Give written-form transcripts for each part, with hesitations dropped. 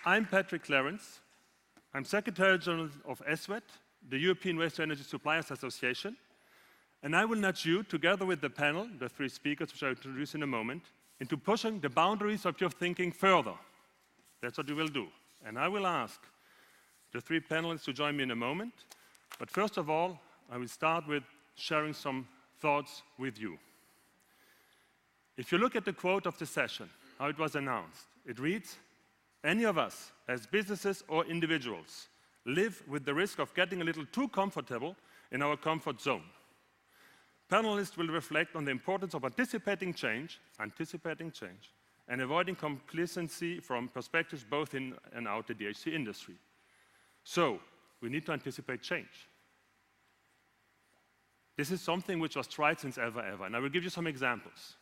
I'm Patrick Clarence. I'm Secretary General of ESWET, the European Waste to Energy Suppliers Association, and I will nudge you, together with the panel, the three speakers which I'll introduce in a moment, into pushing the boundaries of your thinking further. That's what we will do. And I will ask the three panelists to join me in a moment. But first of all, I will start with sharing some thoughts with you. If you look at the quote of the session, how it was announced, it reads, "Any of us, as businesses or individuals, live with the risk of getting a little too comfortable in our comfort zone." Panelists will reflect on the importance of anticipating change, and avoiding complacency from perspectives both in and out the DHC industry. So, we need to anticipate change. This is something which was tried since ever, and I will give you some examples.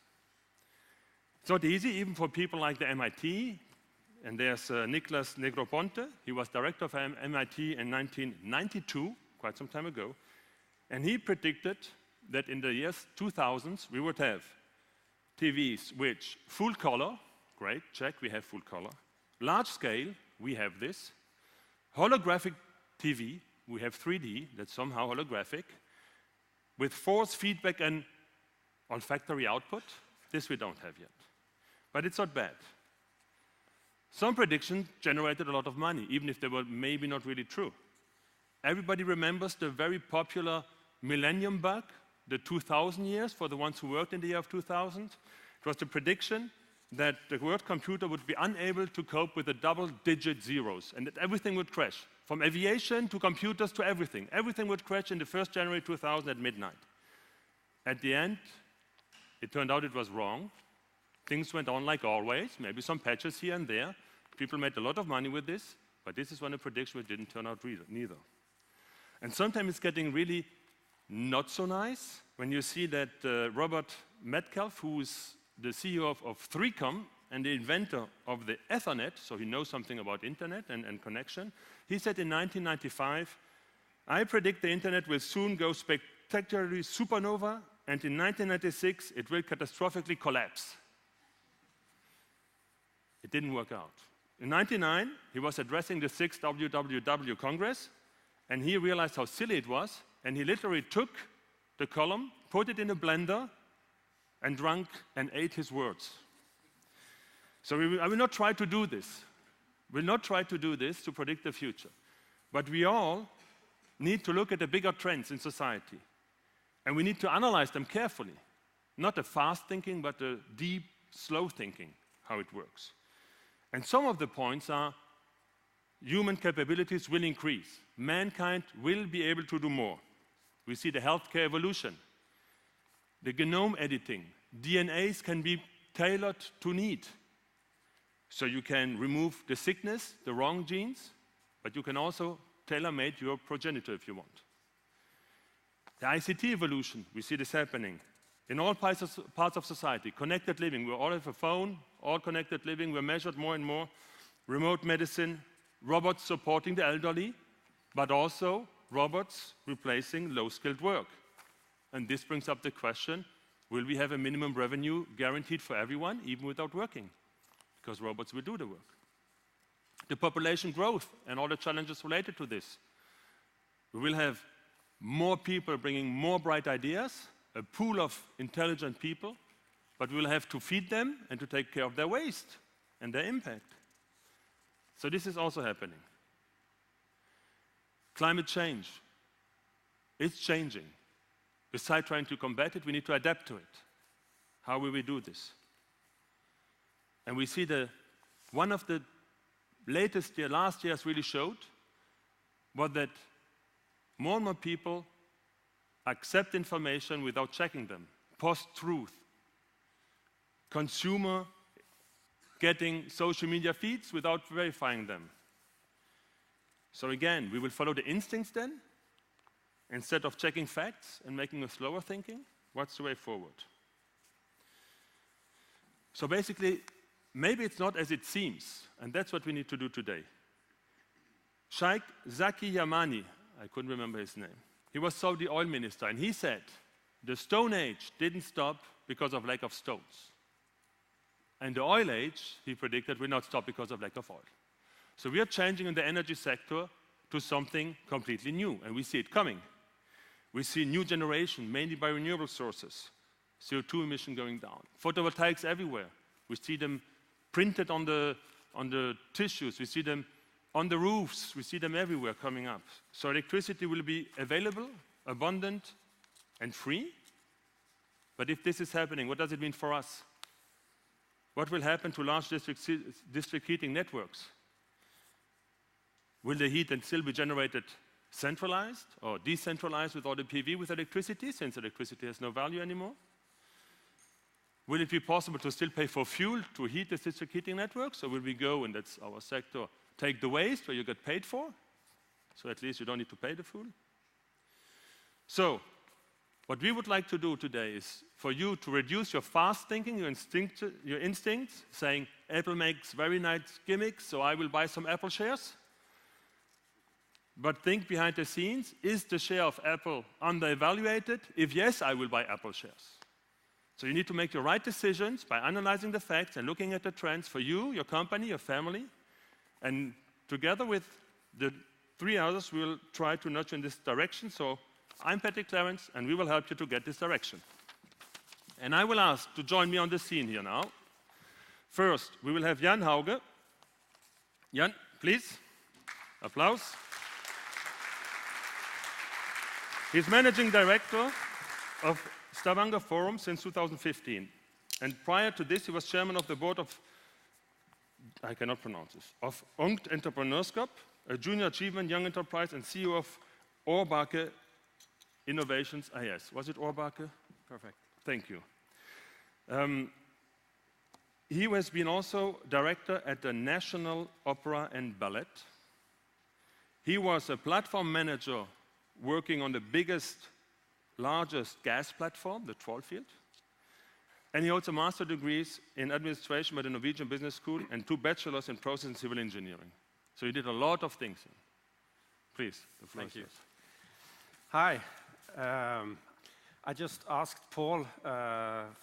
It's not easy, even for people like the MIT, and there's Nicholas Negroponte. He was director of MIT in 1992, quite some time ago, and he predicted that in the years 2000s, we would have TVs which full color, great, check, we have full color. Large scale, we have this. Holographic TV, we have 3D, that's somehow holographic. With force feedback and olfactory output, this we don't have yet. But it's not bad. Some predictions generated a lot of money, even if they were maybe not really true. Everybody remembers the very popular millennium bug, the 2000 years, for the ones who worked in the year of 2000. It was the prediction that the word computer would be unable to cope with the double-digit zeros, and that everything would crash. From aviation to computers to everything. Everything would crash in the 1st January 2000 at midnight. At the end, it turned out it was wrong. Things went on like always, maybe some patches here and there. People made a lot of money with this, but this is one of the predictions which didn't turn out neither. And sometimes it's getting really not so nice when you see that Robert Metcalfe, who is the CEO of 3Com and the inventor of the Ethernet, so he knows something about internet and connection, he said in 1995, "I predict the internet will soon go spectacularly supernova, and in 1996 it will catastrophically collapse." It didn't work out. In 1999, he was addressing the 6th WWW Congress, and he realized how silly it was, and he literally took the column, put it in a blender, and drank and ate his words. So I will not try to do this. We'll not try to do this to predict the future. But we all need to look at the bigger trends in society. And we need to analyze them carefully. Not a fast thinking, but a deep, slow thinking, how it works. And some of the points are human capabilities will increase. Mankind will be able to do more. We see the healthcare evolution, the genome editing. DNAs can be tailored to need. So you can remove the sickness, the wrong genes, but you can also tailor-make your progenitor if you want. The ICT evolution, we see this happening in all parts of society. Connected living, we all have a phone, all connected living, we're measured more and more. Remote medicine, robots supporting the elderly, but also robots replacing low-skilled work. And this brings up the question, will we have a minimum revenue guaranteed for everyone, even without working? Because robots will do the work. The population growth and all the challenges related to this. We will have more people bringing more bright ideas, a pool of intelligent people, but we will have to feed them and to take care of their waste and their impact. So this is also happening. Climate change, it's changing. Besides trying to combat it, we need to adapt to it. How will we do this? And we see one of the last years really showed was that more and more people accept information without checking them. Post-truth. Consumer getting social media feeds without verifying them. So again, we will follow the instincts then, instead of checking facts and making a slower thinking. What's the way forward? So basically, maybe it's not as it seems, and that's what we need to do today. Sheikh Zaki Yamani, I couldn't remember his name, he was Saudi oil minister, and he said, the Stone Age didn't stop because of lack of stones. And the oil age, he predicted, will not stop because of lack of oil. So we are changing in the energy sector to something completely new, and we see it coming. We see new generation, mainly by renewable sources, CO2 emission going down. Photovoltaics everywhere. We see them printed on the tissues. We see them on the roofs. We see them everywhere coming up. So electricity will be available, abundant, and free. But if this is happening, what does it mean for us? What will happen to large district heating networks? Will the heat then still be generated centralized or decentralized with all the PV with electricity, since electricity has no value anymore? Will it be possible to still pay for fuel to heat the district heating networks, or will we go, and that's our sector, take the waste where you get paid for, so at least you don't need to pay the fuel? So, what we would like to do today is for you to reduce your fast thinking, your instincts, saying Apple makes very nice gimmicks, so I will buy some Apple shares. But think behind the scenes, is the share of Apple underevaluated? If yes, I will buy Apple shares. So you need to make your right decisions by analyzing the facts and looking at the trends for you, your company, your family. And together with the 3 others, we'll try to nudge in this direction. So I'm Patrick Clarence, and we will help you to get this direction. And I will ask to join me on the scene here now. First, we will have Jan Hauge. Jan, please. Applause. He's managing director of Stavanger Forum since 2015. And prior to this, he was chairman of the board of, I cannot pronounce this, of Ungt Entrepreneurskap, a junior achievement young enterprise, and CEO of Årbake Innovations AS. Was it Årbake? Perfect. Thank you. He has been also director at the National Opera and Ballet. He was a platform manager working on the biggest, largest gas platform, the Trollfield. And he holds a master's degrees in administration by the Norwegian Business School and 2 bachelors in process and civil engineering. So he did a lot of things. Please, the floor is yours. Hi. I just asked Paul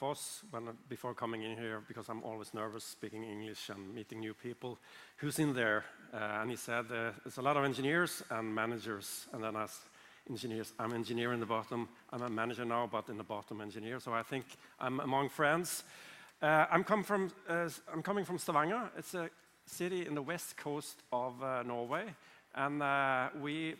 Voss before coming in here, because I'm always nervous speaking English and meeting new people, who's in there. And he said there's a lot of engineers and managers. And then as engineers, I'm an engineer in the bottom. I'm a manager now, but in the bottom engineer. So I think I'm among friends. I'm coming from Stavanger. It's a city in the west coast of Norway. And we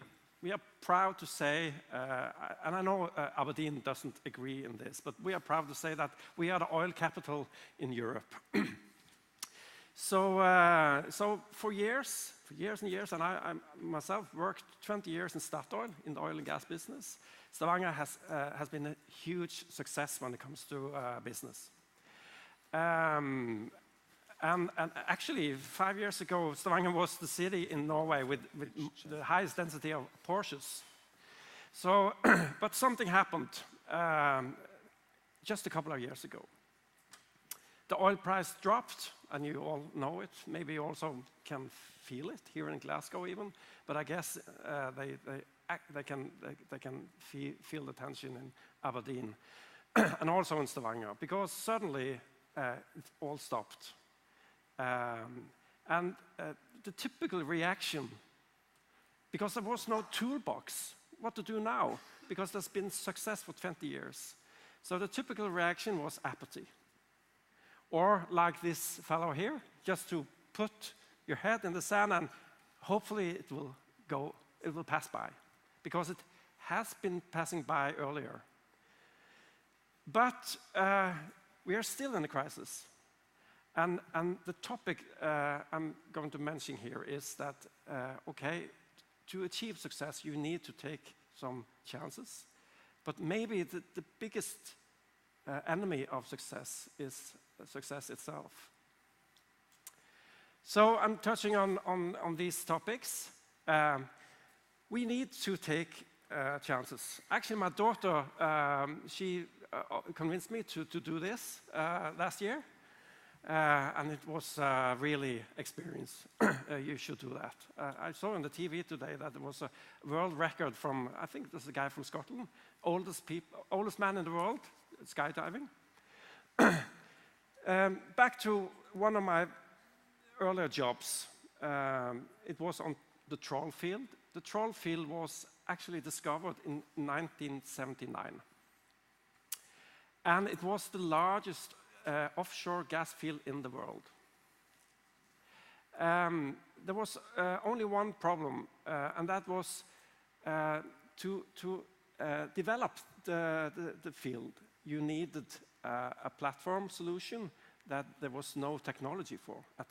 are proud to say, and I know Aberdeen doesn't agree in this, but we are proud to say that we are the oil capital in Europe. So for years and years, and I myself worked 20 years in Statoil in the oil and gas business. Stavanger has been a huge success when it comes to business. And actually, 5 years ago, Stavanger was the city in Norway with the highest density of Porsches. So, but something happened just a couple of years ago. The oil price dropped, and you all know it. Maybe you also can feel it here in Glasgow even. But I guess they can feel the tension in Aberdeen and also in Stavanger, because suddenly it all stopped. And the typical reaction, because there was no toolbox, what to do now, because there's been success for 20 years. So the typical reaction was apathy. Or like this fellow here, just to put your head in the sand and hopefully it will pass by, because it has been passing by earlier. But we are still in a crisis. And the topic I'm going to mention here is that, okay, to achieve success, you need to take some chances. But maybe the biggest enemy of success is success itself. So I'm touching on these topics. We need to take chances. Actually, my daughter, she convinced me to do this last year. And it was really experience. You should do that. I saw on the TV today that there was a world record from, I think there's a guy from Scotland, oldest man in the world, skydiving. Back to one of my earlier jobs. it was on the Troll field. The Troll field was actually discovered in 1979. And it was the largest offshore gas field in the world. There was only one problem, and that was to develop the field. You needed a platform solution that there was no technology for at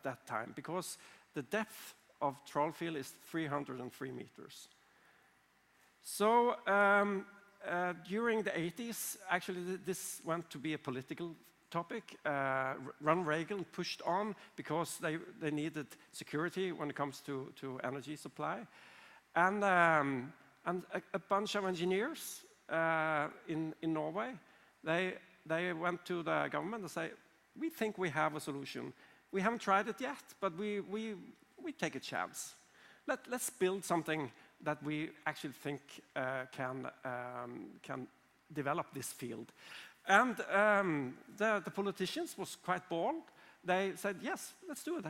that time, because the depth of Troll field is 303 meters. So during the 80s, actually this went to be a political topic. Ronald Reagan pushed on because they needed security when it comes to energy supply. And a bunch of engineers in Norway, they went to the government and said, we think we have a solution. We haven't tried it yet, but we take a chance. Let's build something that we actually think can develop this field. And the politicians was quite bold. They said, yes, let's do it.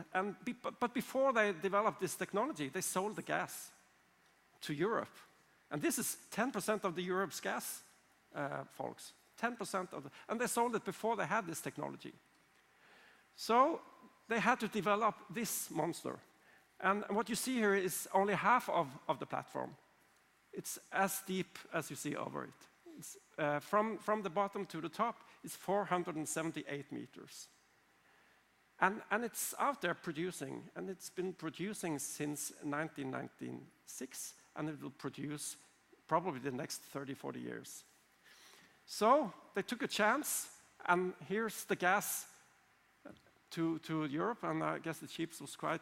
But before they developed this technology, they sold the gas to Europe. And this is 10% of the Europe's gas, folks. 10% of and they sold it before they had this technology. So they had to develop this monster. And what you see here is only half of the platform. It's as deep as you see over it. It's, from the bottom to the top, it's 478 meters. And it's out there producing, and it's been producing since 1996, and it will produce probably the next 30, 40 years. So they took a chance, and here's the gas to Europe, and I guess the chiefs was quite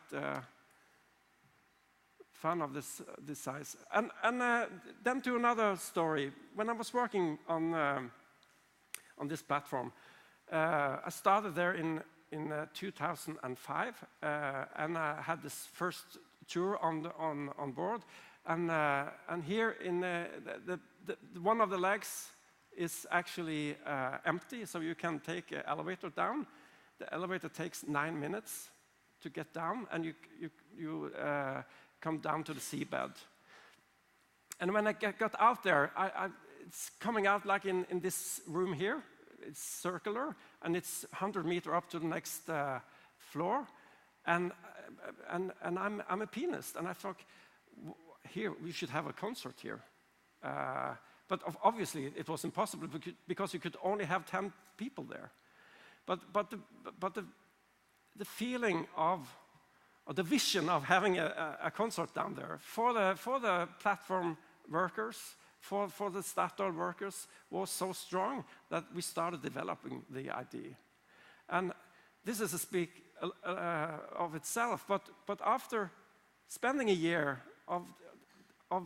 fan of this size. And then to another story. When I was working on this platform, I started there in 2005, and I had this first tour on board. And here in one of the legs is actually empty, so you can take an elevator down. The elevator takes 9 minutes to get down, and you come down to the seabed. And when I got out there, it's coming out like in this room here. It's circular, and it's 100 meters up to the next floor. And I'm a pianist, and I thought, here, we should have a concert here. But obviously, it was impossible because you could only have 10 people there. But the feeling of, or the vision of having a concert down there for the platform workers, for the Statoil workers, was so strong that we started developing the idea. And this is a speak of itself, but after spending a year of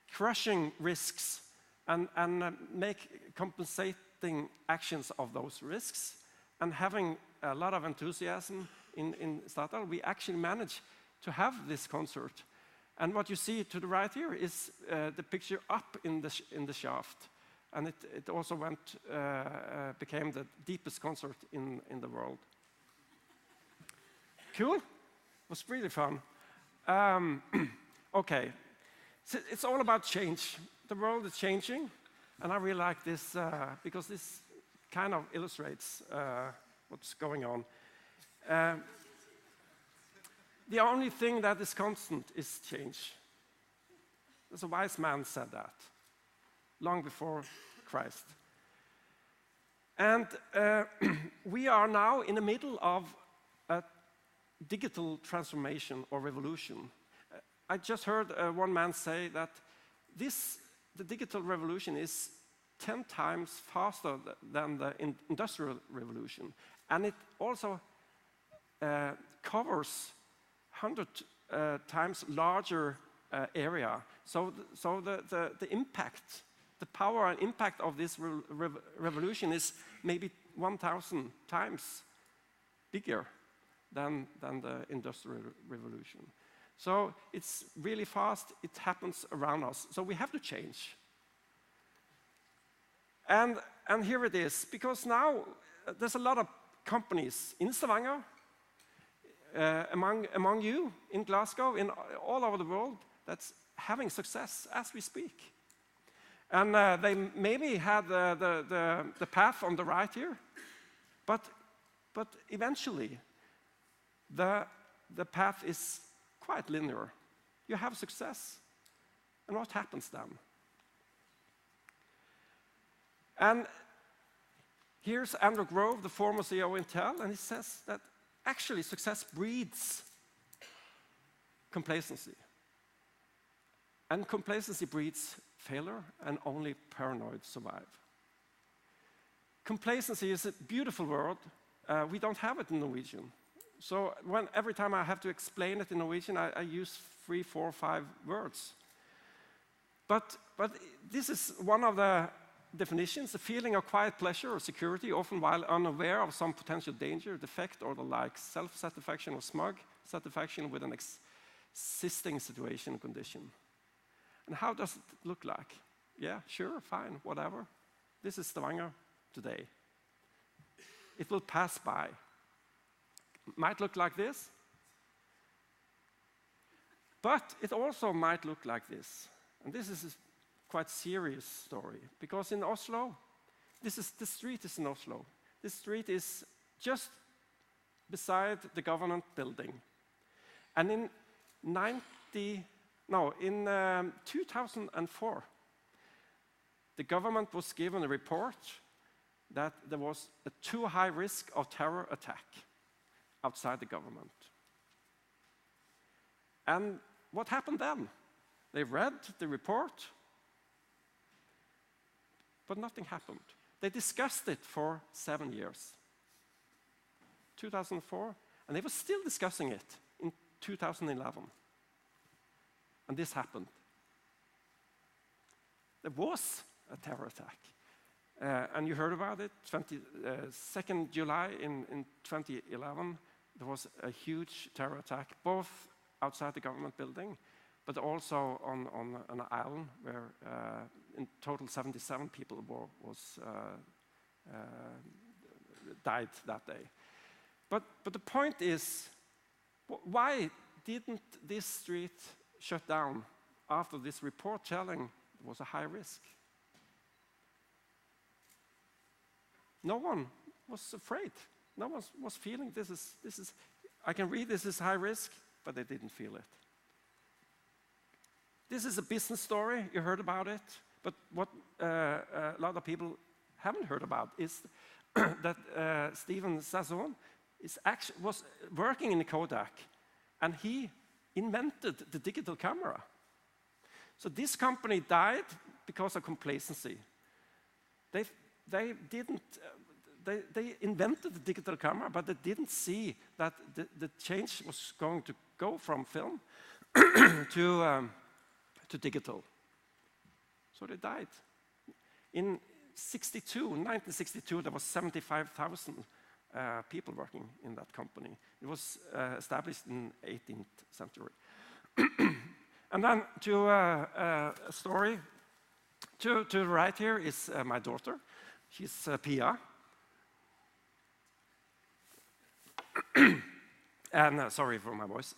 crushing risks and make compensating actions of those risks, and having a lot of enthusiasm in Statoil, we actually managed to have this concert. And what you see to the right here is the picture up in the shaft. And it also became the deepest concert in the world. Cool? It was really fun. Okay, so it's all about change. The world is changing, and I really like this because this kind of illustrates what's going on. The only thing that is constant is change. There's a wise man said that long before Christ. And we are now in the middle of a digital transformation or revolution. I just heard one man say that the digital revolution is 10 times faster than the industrial revolution. And it also covers 100 times larger area. So the impact, the power and impact of this revolution is maybe 1,000 times bigger than the industrial revolution. So it's really fast, it happens around us. So we have to change. And here it is, because now there's a lot of companies in Stavanger, among you in Glasgow, in all over the world, that's having success as we speak. And they maybe had the path on the right here, but eventually the path is quite linear. You have success, and what happens then? And here's Andrew Grove, the former CEO of Intel, and he says that actually success breeds complacency. And complacency breeds failure, and only paranoid survive. Complacency is a beautiful word. We don't have it in Norwegian. So every time I have to explain it in Norwegian, I use 3, 4, 5 words. But this is one of the definitions, a feeling of quiet pleasure or security, often while unaware of some potential danger, defect, or the like, self-satisfaction or smug satisfaction with an existing situation or condition. And how does it look like? Yeah, sure, fine, whatever. This is Stavanger today. It will pass by. Might look like this, but it also might look like this. And this is a quite serious story, because in Oslo, the street is in Oslo. This street is just beside the government building. And in 2004, the government was given a report that there was a too high risk of terror attack outside the government. And what happened then? They read the report, but nothing happened. They discussed it for 7 years. 2004, and they were still discussing it in 2011. And this happened. There was a terror attack. And you heard about it, 2nd July in 2011, there was a huge terror attack, both outside the government building, but also on an island where in total 77 people died that day. But the point is, why didn't this street shut down after this report telling it was a high risk? No one was afraid. No one was feeling this is. I can read this is high risk, but they didn't feel it. This is a business story. You heard about it, but what a lot of people haven't heard about is that Steven Sasson was working in Kodak, and he invented the digital camera. So this company died because of complacency. They invented the digital camera, but they didn't see that the change was going to go from film to digital. So they died. In 1962, there was 75,000 people working in that company. It was established in the 18th century. And then to a story. To the right here is my daughter. She's Pia. And sorry for my voice.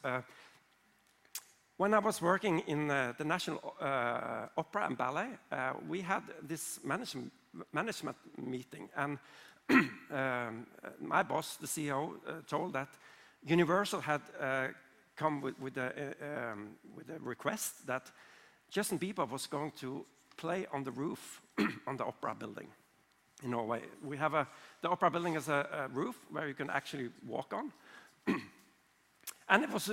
When I was working in the National Opera and Ballet, we had this management meeting, and my boss, the CEO, told that Universal had come with a request that Justin Bieber was going to play on the roof on the opera building in Norway. We have the opera building has a roof where you can actually walk on. And it was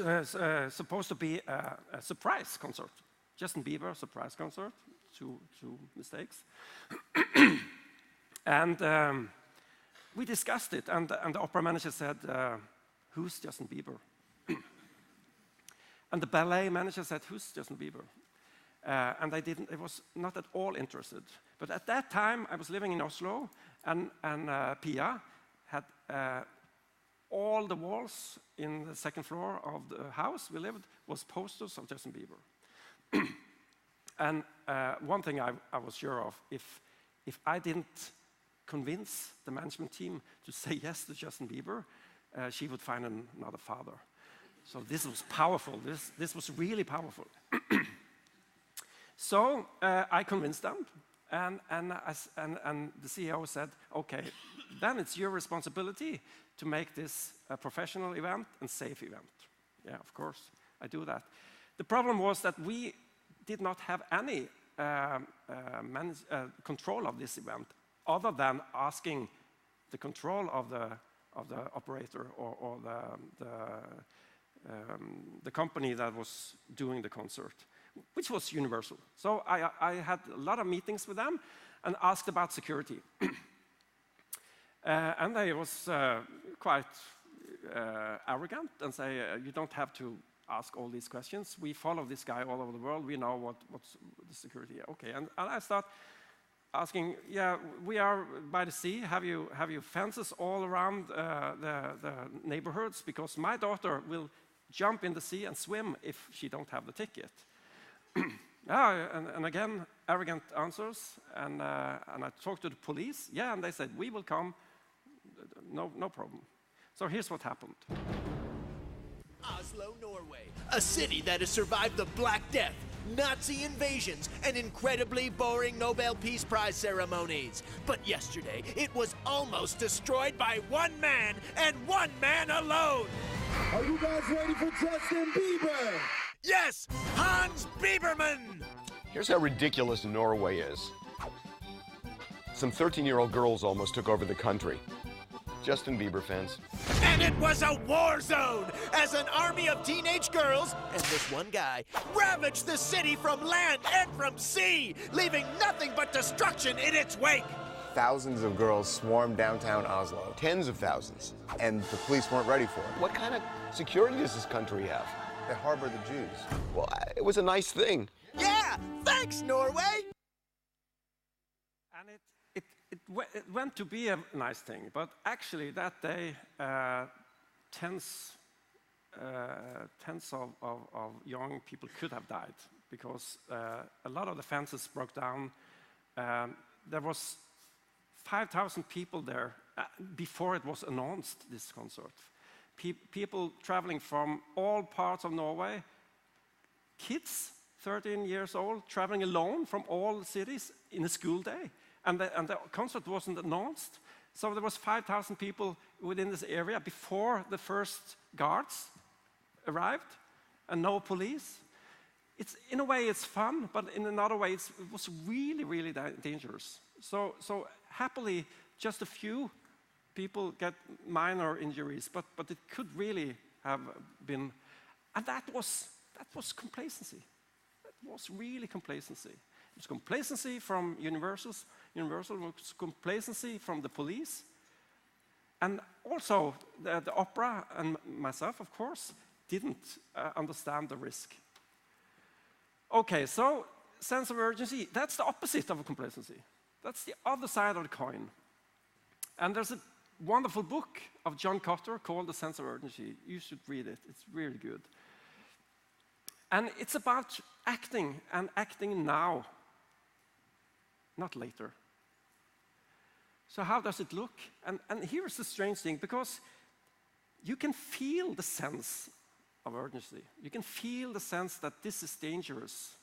supposed to be a surprise concert. Justin Bieber surprise concert, two mistakes. And we discussed it, and the opera manager said, who's Justin Bieber? And the ballet manager said, who's Justin Bieber? And they was not at all interested. But at that time, I was living in Oslo, and Pia had all the walls in the second floor of the house we lived was posters of Justin Bieber. And one thing I was sure of, if I didn't convince the management team to say yes to Justin Bieber, she would find another father. So this was powerful. This was really powerful. So I convinced them, and the CEO said, okay, then it's your responsibility to make this a professional event and safe event. Yeah, of course, I do that. The problem was that we did not have any control of this event, other than asking the control of the operator or the company that was doing the concert, which was Universal. So I had a lot of meetings with them and asked about security. And they was quite arrogant and say, you don't have to ask all these questions. We follow this guy all over the world. We know what's the security. Okay, and I start asking, yeah, we are by the sea. Have you fences all around the neighborhoods? Because my daughter will jump in the sea and swim if she don't have the ticket. And again, arrogant answers. And I talked to the police. Yeah, and they said, we will come. No problem. So here's what happened. Oslo, Norway, a city that has survived the Black Death, Nazi invasions, and incredibly boring Nobel Peace Prize ceremonies. But yesterday, it was almost destroyed by one man, and one man alone. Are you guys ready for Justin Bieber? Yes, Hans Bieberman! Here's how ridiculous Norway is. Some 13-year-old girls almost took over the country. Justin Bieber fans. And it was a war zone as an army of teenage girls and this one guy ravaged the city from land and from sea, leaving nothing but destruction in its wake. Thousands of girls swarmed downtown Oslo. Tens of thousands. And the police weren't ready for it. What kind of security does this country have? They harbor the Jews. Well, it was a nice thing. Yeah, thanks, Norway! And it went to be a nice thing, but actually that day, tens of young people could have died because a lot of the fences broke down. There was 5,000 people there before it was announced, this concert. People traveling from all parts of Norway, kids, 13 years old, traveling alone from all cities in a school day. And the concert wasn't announced. So there was 5,000 people within this area before the first guards arrived, and no police. In a way, it's fun, but in another way, it was really, really dangerous. So happily, just a few people get minor injuries, but it could really have been, and that was complacency. That was really complacency. It was complacency from Universal, was complacency from the police, and also the opera and myself, of course, didn't understand the risk. Okay, so sense of urgency, that's the opposite of complacency. That's the other side of the coin. And there's a wonderful book of John Cotter called The Sense of Urgency. You should read it, it's really good. And it's about acting, and acting now, not later. So how does it look? And here's the strange thing, because you can feel the sense of urgency. You can feel the sense that this is dangerous,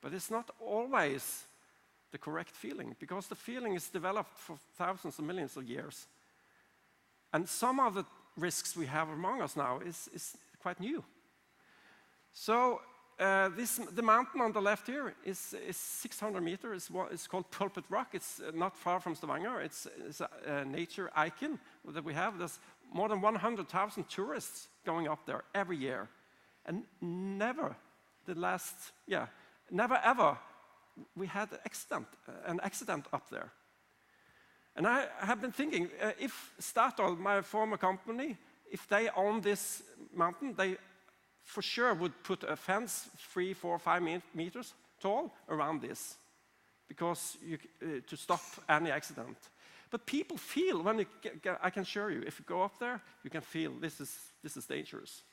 but it's not always the correct feeling, because the feeling is developed for thousands and millions of years. And some of the risks we have among us now is quite new. So the mountain on the left here is 600 meters. It's called Pulpit Rock. It's not far from Stavanger. It's a nature icon that we have. There's more than 100,000 tourists going up there every year. And never ever, we had an accident up there. And I have been thinking, if Statoil, my former company, if they own this mountain, they for sure would put a fence 3, 4, 5 meters tall around this, because to stop any accident. But people feel, when I can assure you, if you go up there, you can feel this is dangerous.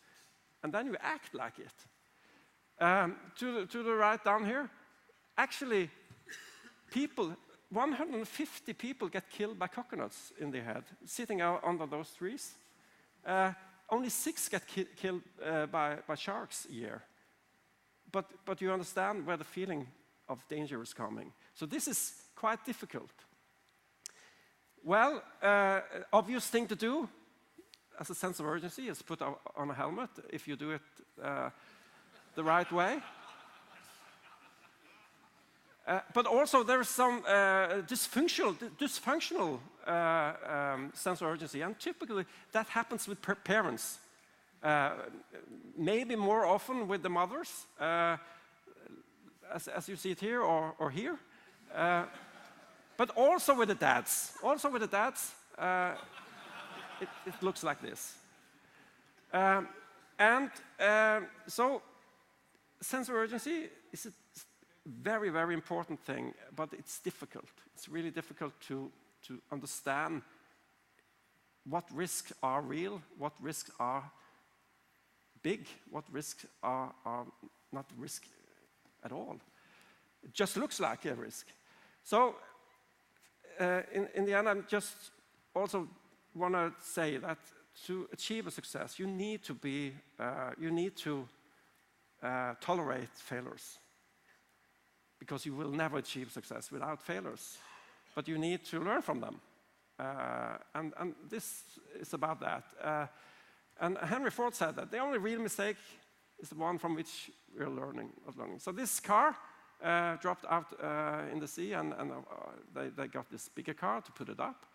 And then you act like it. To the right down here, actually, 150 people get killed by coconuts in their head, sitting out under those trees. only 6 get killed by sharks a year. But you understand where the feeling of danger is coming. So this is quite difficult. Well, obvious thing to do as a sense of urgency is put on a helmet if you do it the right way. But also there's some dysfunctional sense of urgency, and typically that happens with parents. Maybe more often with the mothers, as you see it here or here, but also with the dads. It looks like this. So sense of urgency is a very, very important thing, but it's difficult. It's really difficult to understand what risks are real, what risks are big, what risks are not risk at all. It just looks like a risk. So in the end, I just also want to say that to achieve a success, you need to tolerate failures, because you will never achieve success without failures. But you need to learn from them, and this is about that. And Henry Ford said that the only real mistake is the one from which we're learning. So this car dropped out in the sea, and they got this bigger car to put it up.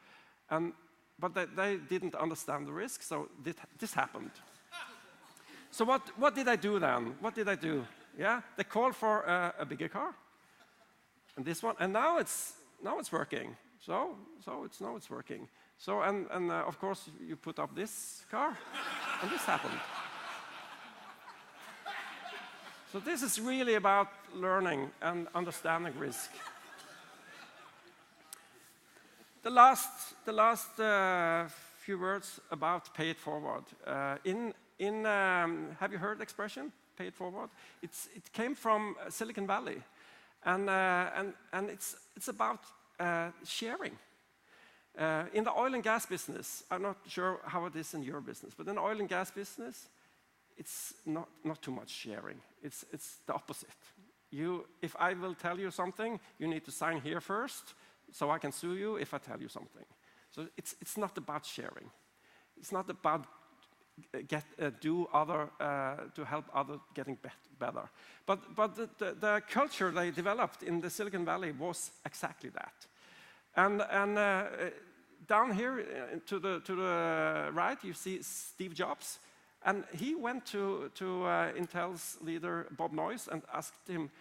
But they didn't understand the risk, so this happened. So what did I do then? What did I do? Yeah, they called for a bigger car, and this one, and now it's working. So now it's working. So and of course you put up this car, and this happened. So this is really about learning and understanding risk. The last few words about pay it forward. Have you heard the expression pay it forward? It came from Silicon Valley, and it's about sharing. In the oil and gas business, I'm not sure how it is in your business, but in the oil and gas business, it's not too much sharing. It's the opposite. If I will tell you something, you need to sign here first, so I can sue you if I tell you something. So it's not about sharing. It's not about to help others getting better. But the culture they developed in the Silicon Valley was exactly that. And down here to the right, you see Steve Jobs. And he went to Intel's leader, Bob Noyce, and asked him,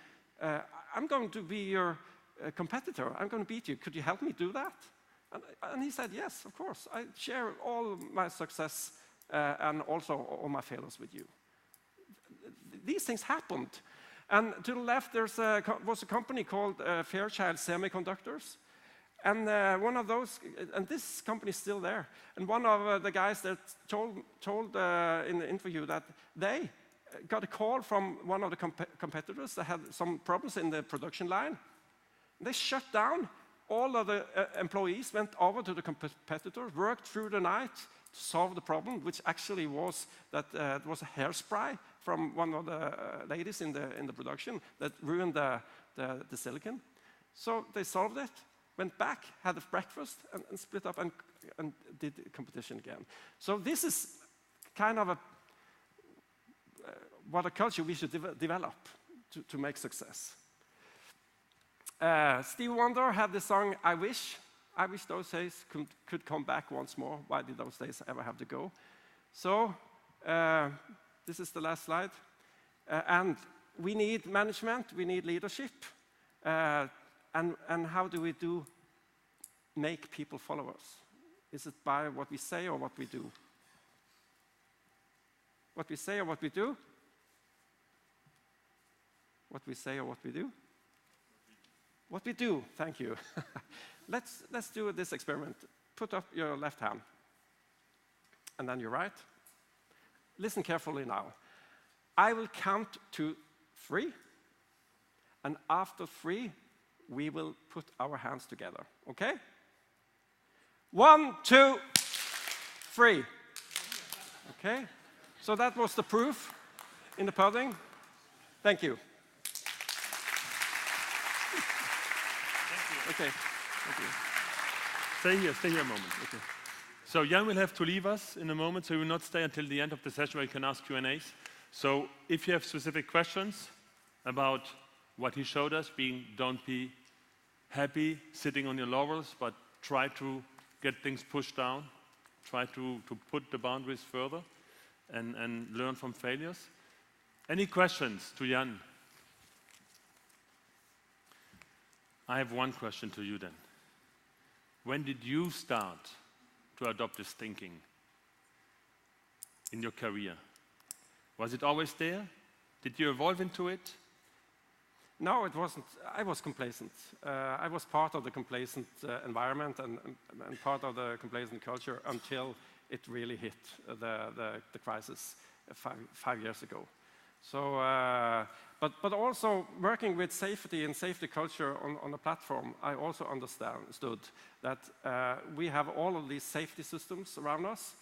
I'm going to be your competitor. I'm going to beat you. Could you help me do that? And he said, yes, of course. I share all my success and also all my failures with you. These things happened. And to the left, there was a company called Fairchild Semiconductors. And one of those, and this company is still there. And one of the guys that told in the interview that they got a call from one of the competitors that had some problems in the production line. They shut down. All of the employees went over to the competitor, worked through the night to solve the problem, which actually was that it was a hairspray from one of the ladies in the production that ruined the silicon. So they solved it. Went back, had a breakfast, and split up and did the competition again. So this is kind of what a culture we should develop to make success. Stevie Wonder had the song "I Wish." I wish those days could come back once more. Why did those days ever have to go? So this is the last slide. And we need management, we need leadership. And how do we make people follow us? Is it by what we say or what we do? What we say or what we do? What we say or what we do? What we do, thank you. Let's do this experiment. Put up your left hand, and then your right. Listen carefully now. I will count to 3, and after 3, we will put our hands together, okay? 1, 2, 3. Okay, so that was the proof in the pudding. Thank you. Okay, thank you. Stay here a moment. Okay. So Jan will have to leave us in a moment, so he will not stay until the end of the session where you can ask Q&As. So if you have specific questions about what he showed us, don't be happy sitting on your laurels, but try to get things pushed down, try to put the boundaries further and learn from failures. Any questions to Jan? I have one question to you then. When did you start to adopt this thinking in your career? Was it always there? Did you evolve into it? No, it wasn't. I was complacent. I was part of the complacent environment and part of the complacent culture until it really hit the crisis 5 years ago. So, but also working with safety and safety culture on the platform, I also understood that we have all of these safety systems around us,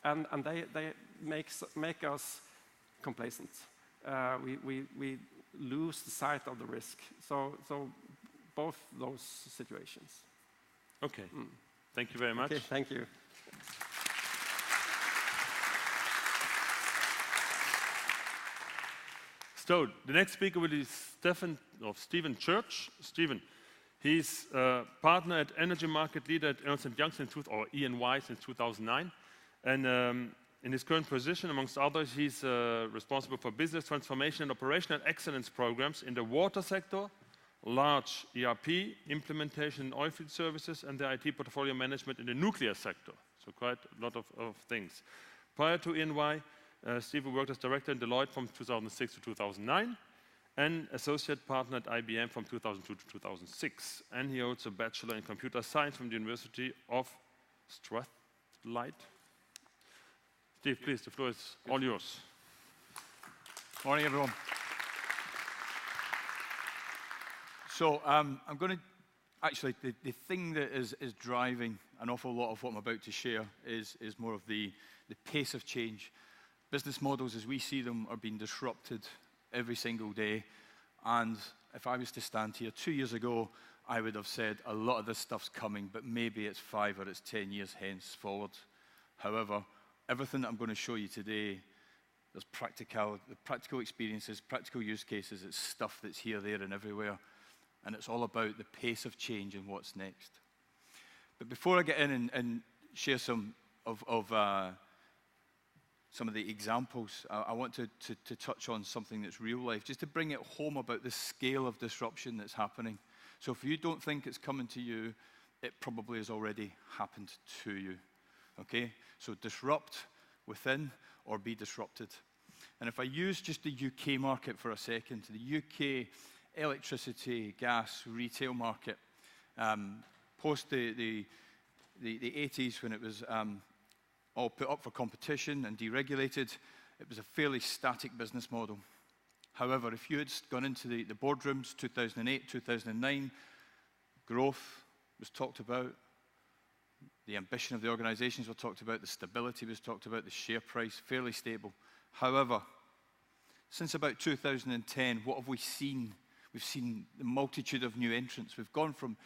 and they make us complacent. We lose the sight of the risk. So both those situations. Okay. Thank you very much. Okay, thank you. So the next speaker will be Stephen Church. Stephen, he's a partner at Energy Market Leader at Ernst & Young or E&Y since 2009. And in his current position, amongst others, he's responsible for business transformation and operational excellence programs in the water sector, large ERP implementation in oilfield services, and the IT portfolio management in the nuclear sector. So quite a lot of things. Prior to E&Y, Steve worked as director in Deloitte from 2006 to 2009 and associate partner at IBM from 2002 to 2006. And he holds a bachelor in computer science from the University of Strathclyde. Steve, please, the floor is all yours. Morning, everyone. So I'm going to, actually, the thing that is driving an awful lot of what I'm about to share is more of the pace of change. Business models, as we see them, are being disrupted every single day. And if I was to stand here 2 years ago, I would have said a lot of this stuff's coming, but maybe it's 5 or it's 10 years hence forward. However, everything that I'm going to show you today, there's practical experiences, practical use cases. It's stuff that's here, there, and everywhere. And it's all about the pace of change and what's next. But before I get in and share some of the examples, I want to touch on something that's real life, just to bring it home about the scale of disruption that's happening. So if you don't think it's coming to you, it probably has already happened to you. Okay? So disrupt within or be disrupted. And if I use just the UK market for a second, the UK electricity, gas, retail market, post the 80s when it was all put up for competition and deregulated, it was a fairly static business model. However, if you had gone into the boardrooms 2008, 2009, growth was talked about, the ambition of the organizations were talked about, the stability was talked about, the share price, fairly stable. However, since about 2010, what have we seen? We've seen the multitude of new entrants. We've gone from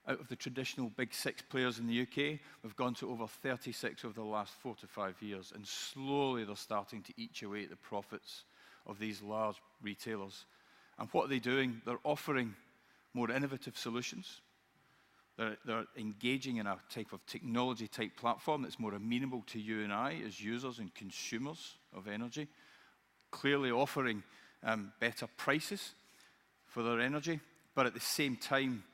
out of the traditional big 6 players in the UK, we've gone to over 36 over the last 4 to 5 years, and slowly they're starting to eat away at the profits of these large retailers. And what are they doing? They're offering more innovative solutions. They're engaging in a type of technology-type platform that's more amenable to you and I as users and consumers of energy, clearly offering better prices for their energy, but at the same time,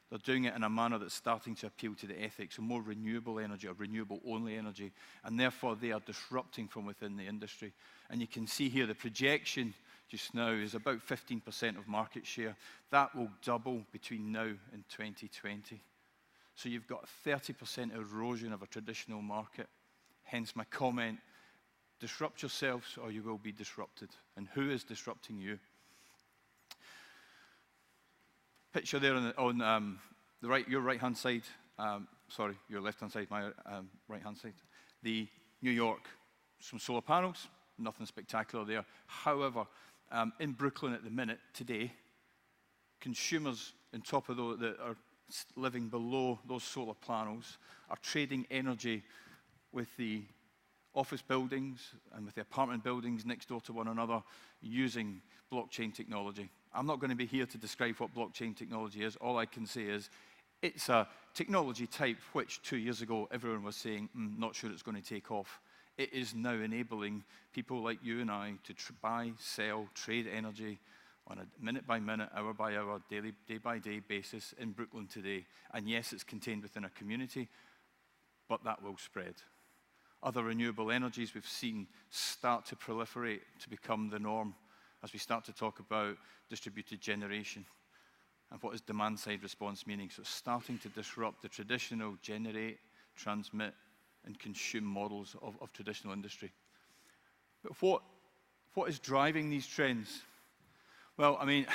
they're doing it in a manner that's starting to appeal to the ethics of more renewable energy or renewable-only energy, and therefore they are disrupting from within the industry. And you can see here the projection just now is about 15% of market share. That will double between now and 2020. So you've got a 30% erosion of a traditional market. Hence my comment, disrupt yourselves or you will be disrupted. And who is disrupting you? Picture there on the right, your right-hand side, sorry, your left-hand side, my right-hand side, the New York some solar panels, nothing spectacular there. However, in Brooklyn at the minute, today, consumers on top of those that are living below those solar panels are trading energy with the office buildings and with the apartment buildings next door to one another using blockchain technology. I'm not going to be here to describe what blockchain technology is. All I can say is it's a technology type which 2 years ago everyone was saying, not sure it's going to take off. It is now enabling people like you and I to buy, sell, trade energy on a minute-by-minute, hour-by-hour, day-by-day basis in Brooklyn today. And yes, it's contained within a community, but that will spread. Other renewable energies we've seen start to proliferate to become the norm as we start to talk about distributed generation and what is demand-side response meaning. So it's starting to disrupt the traditional generate, transmit, and consume models of traditional industry. But what is driving these trends? Well, I mean,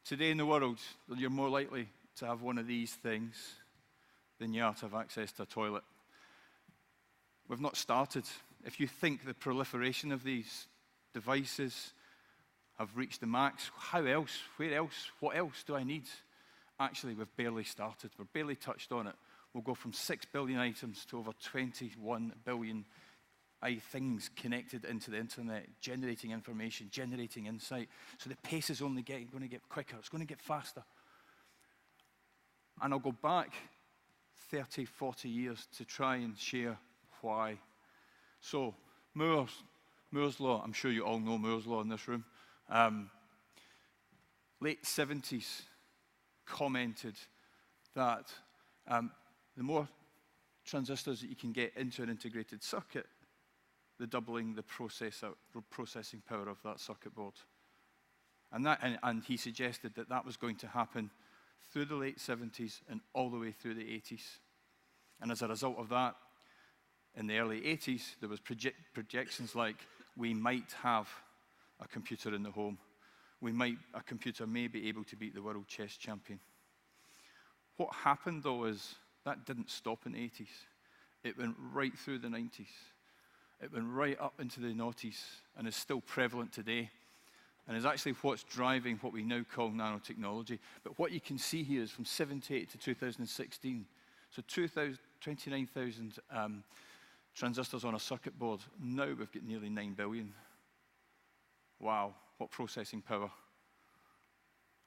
today in the world, you're more likely to have one of these things than you are to have access to a toilet. We've not started. If you think the proliferation of these devices have reached the max, how else, where else, what else do I need? Actually, we've barely started. We've barely touched on it. We'll go from 6 billion items to over 21 billion things connected into the internet, generating information, generating insight. So the pace is only going to get quicker. It's going to get faster. And I'll go back 30, 40 years to try and share why. So Moore's Law, I'm sure you all know Moore's Law in this room. Late 70s commented that the more transistors that you can get into an integrated circuit, the doubling the processing power of that circuit board. And he suggested that that was going to happen through the late 70s and all the way through the 80s. And as a result of that, in the early 80s, there was projections like, we might have a computer in the home. A computer may be able to beat the world chess champion. What happened, though, is that didn't stop in the 80s. It went right through the 90s. It went right up into the noughties and is still prevalent today. And is actually what's driving what we now call nanotechnology. But what you can see here is from 78 to 2016. So 29,000 transistors on a circuit board. Now we've got nearly 9 billion. Wow, what processing power.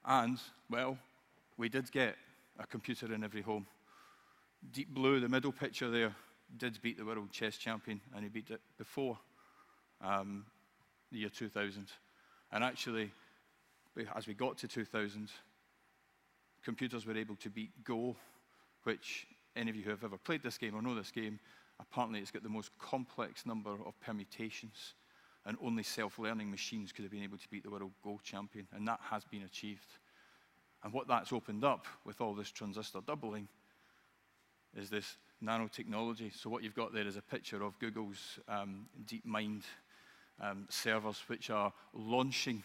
And, well, we did get a computer in every home. Deep blue, the middle picture there, did beat the world chess champion, and he beat it before the year 2000. And actually, as we got to 2000, computers were able to beat Go, which any of you who have ever played this game or know this game, apparently it's got the most complex number of permutations, and only self-learning machines could have been able to beat the world Go champion, and that has been achieved. And what that's opened up with all this transistor doubling is this nanotechnology. So what you've got there is a picture of Google's DeepMind servers, which are launching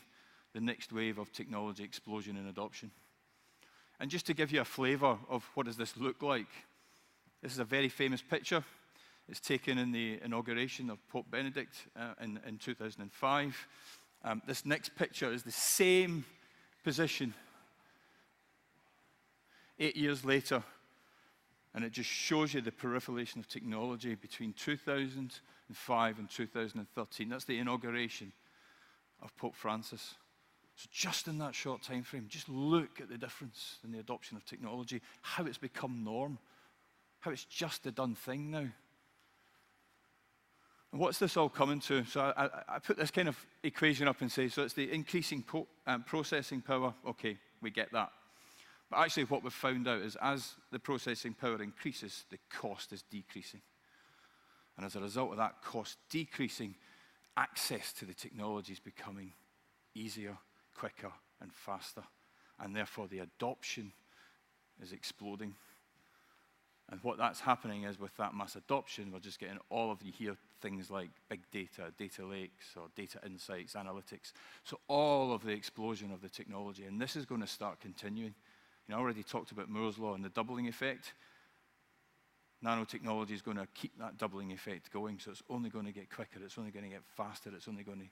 the next wave of technology explosion and adoption. And just to give you a flavor of what does this look like, this is a very famous picture. It's taken in the inauguration of Pope Benedict in 2005. This next picture is the same position 8 years later. And it just shows you the proliferation of technology between 2005 and 2013. That's the inauguration of Pope Francis. So just in that short time frame, just look at the difference in the adoption of technology, how it's become norm, how it's just a done thing now. And what's this all coming to? So I put this kind of equation up and say, so it's the increasing processing power. Okay, we get that. But actually what we've found out is as the processing power increases, the cost is decreasing. And as a result of that cost decreasing, access to the technology is becoming easier, quicker, and faster. And therefore the adoption is exploding. And what that's happening is with that mass adoption, we're just getting all of you hear things like big data, data lakes, or data insights, analytics. So all of the explosion of the technology, and this is going to start continuing. You know, I already talked about Moore's Law and the doubling effect. nanotechnology is going to keep that doubling effect going, so it's only going to get quicker, it's only going to get faster, it's only going to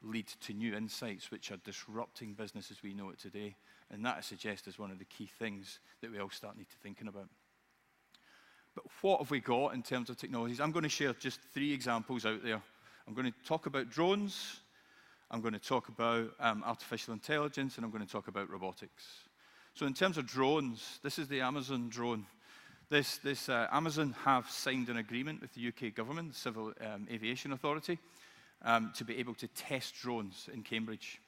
lead to new insights which are disrupting business as we know it today. And that, I suggest, is one of the key things that we all start need to thinking about. But what have we got in terms of technologies? I'm going to share just 3 examples out there. I'm going to talk about drones, I'm going to talk about artificial intelligence, and I'm going to talk about robotics. So in terms of drones, this is the Amazon drone. Amazon have signed an agreement with the UK government, the Civil Aviation Authority, to be able to test drones in Cambridge.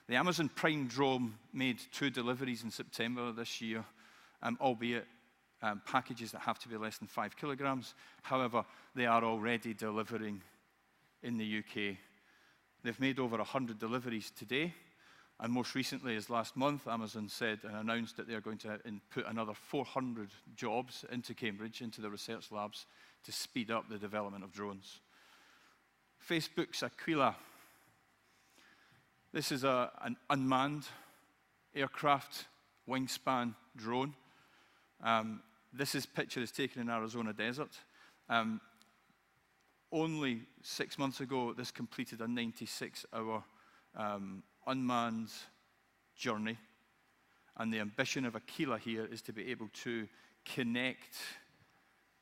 The Amazon Prime drone made 2 deliveries in September this year, albeit packages that have to be less than 5 kilograms. However, they are already delivering in the UK. They've made over 100 deliveries today. And most recently, as last month, Amazon said and announced that they're going to put another 400 jobs into Cambridge, into the research labs, to speed up the development of drones. Facebook's Aquila. This is an unmanned aircraft wingspan drone. This picture is taken in Arizona desert. Only 6 months ago, this completed a 96-hour unmanned journey, and the ambition of Aquila here is to be able to connect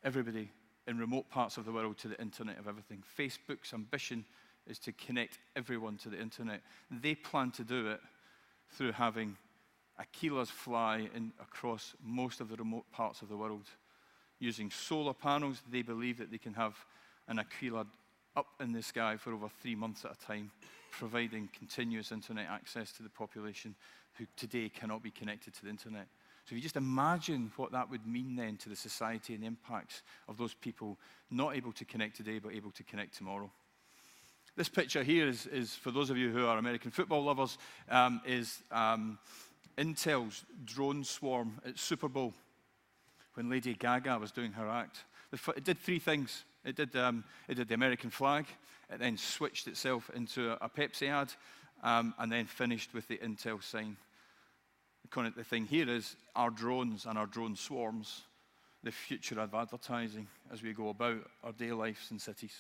everybody in remote parts of the world to the Internet of Everything. Facebook's ambition is to connect everyone to the Internet. They plan to do it through having Aquilas fly across most of the remote parts of the world. Using solar panels, they believe that they can have an Aquila up in the sky for over 3 months at a time, providing continuous internet access to the population who today cannot be connected to the internet. So if you just imagine what that would mean then to the society and the impacts of those people not able to connect today but able to connect tomorrow. This picture here is for those of you who are American football lovers, is Intel's drone swarm at Super Bowl when Lady Gaga was doing her act. It did 3 things. It did the American flag, it then switched itself into a Pepsi ad, and then finished with the Intel sign. The thing here is our drones and our drone swarms, the future of advertising as we go about our daily lives in cities.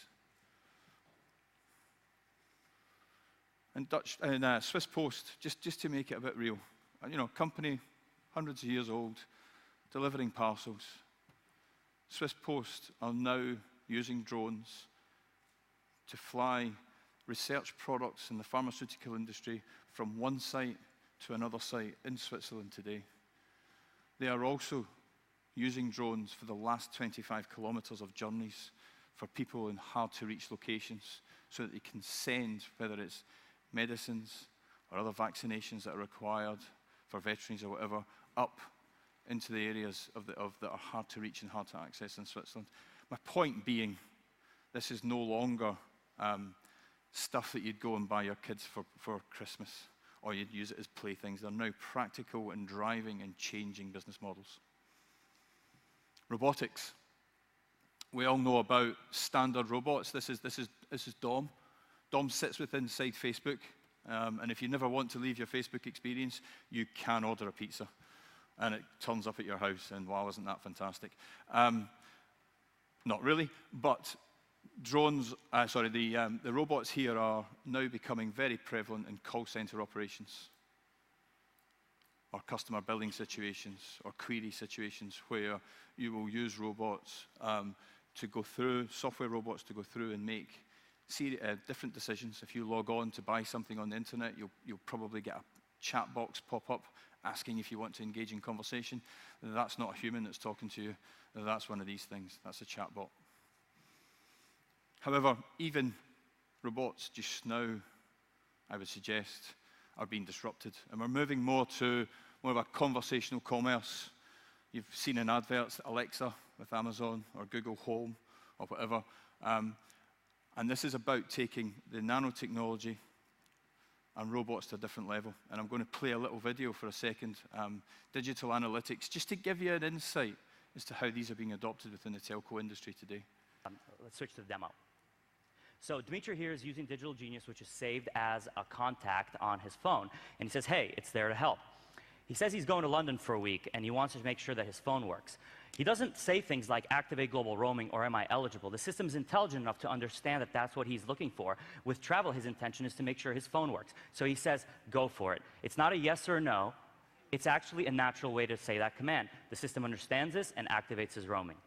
And Swiss Post, just to make it a bit real, company hundreds of years old, delivering parcels. Swiss Post are now using drones to fly research products in the pharmaceutical industry from one site to another site in Switzerland today. They are also using drones for the last 25 kilometers of journeys for people in hard-to-reach locations so that they can send, whether it's medicines or other vaccinations that are required for veterans or whatever, up into the areas that are hard to reach and hard to access in Switzerland. My point being, this is no longer stuff that you'd go and buy your kids for Christmas, or you'd use it as playthings. They're now practical and driving and changing business models. Robotics. We all know about standard robots. This is Dom. Dom sits inside Facebook, and if you never want to leave your Facebook experience, you can order a pizza, and it turns up at your house, and wow, isn't that fantastic? Not really, but the robots here are now becoming very prevalent in call center operations, or customer billing situations, or query situations where you will use robots to go through, software robots to go through and make different decisions. If you log on to buy something on the internet, you'll probably get a chat box pop up asking if you want to engage in conversation. That's not a human that's talking to you. That's one of these things. That's a chat bot. However, even robots just now, I would suggest, are being disrupted. And we're moving more of a conversational commerce. You've seen in adverts Alexa with Amazon or Google Home or whatever. And this is about taking the nanotechnology and robots to a different level. And I'm going to play a little video for a second, digital analytics, just to give you an insight as to how these are being adopted within the telco industry today. Let's switch to the demo. So Dimitri here is using Digital Genius, which is saved as a contact on his phone. And he says, hey, it's there to help. He says he's going to London for a week, and he wants to make sure that his phone works. He doesn't say things like activate global roaming or am I eligible. The system's intelligent enough to understand that that's what he's looking for. With travel, his intention is to make sure his phone works. So he says, go for it. It's not a yes or a no. It's actually a natural way to say that command. The system understands this and activates his roaming.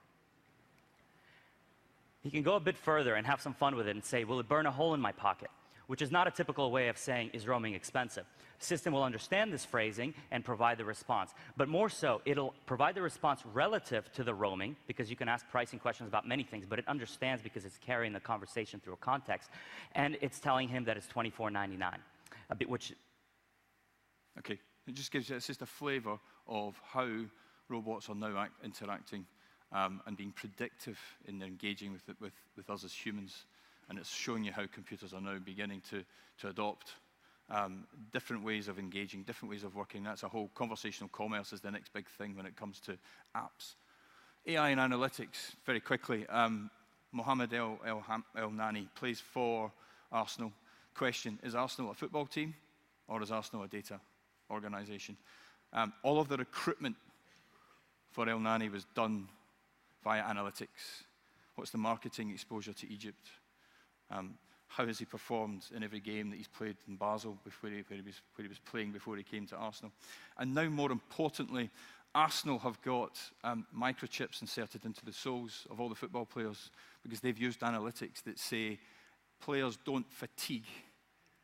He can go a bit further and have some fun with it and say, will it burn a hole in my pocket? Which is not a typical way of saying, is roaming expensive? The system will understand this phrasing and provide the response. But more so, it'll provide the response relative to the roaming, because you can ask pricing questions about many things, but it understands because it's carrying the conversation through a context. And it's telling him that it's $24.99, which... Okay, it just gives you, it's just a flavor of how robots are now interacting and being predictive in engaging with us as humans. And it's showing you how computers are now beginning to adopt different ways of engaging, different ways of working. That's a whole conversational commerce is the next big thing when it comes to apps. AI and analytics, very quickly. Mohamed El Nani plays for Arsenal. Question, is Arsenal a football team or is Arsenal a data organization? All of the recruitment for El Nani was done via analytics. What's the marketing exposure to Egypt? How has he performed in every game that he's played in Basel where he was playing before he came to Arsenal? And now, more importantly, Arsenal have got microchips inserted into the soles of all the football players because they've used analytics that say players don't fatigue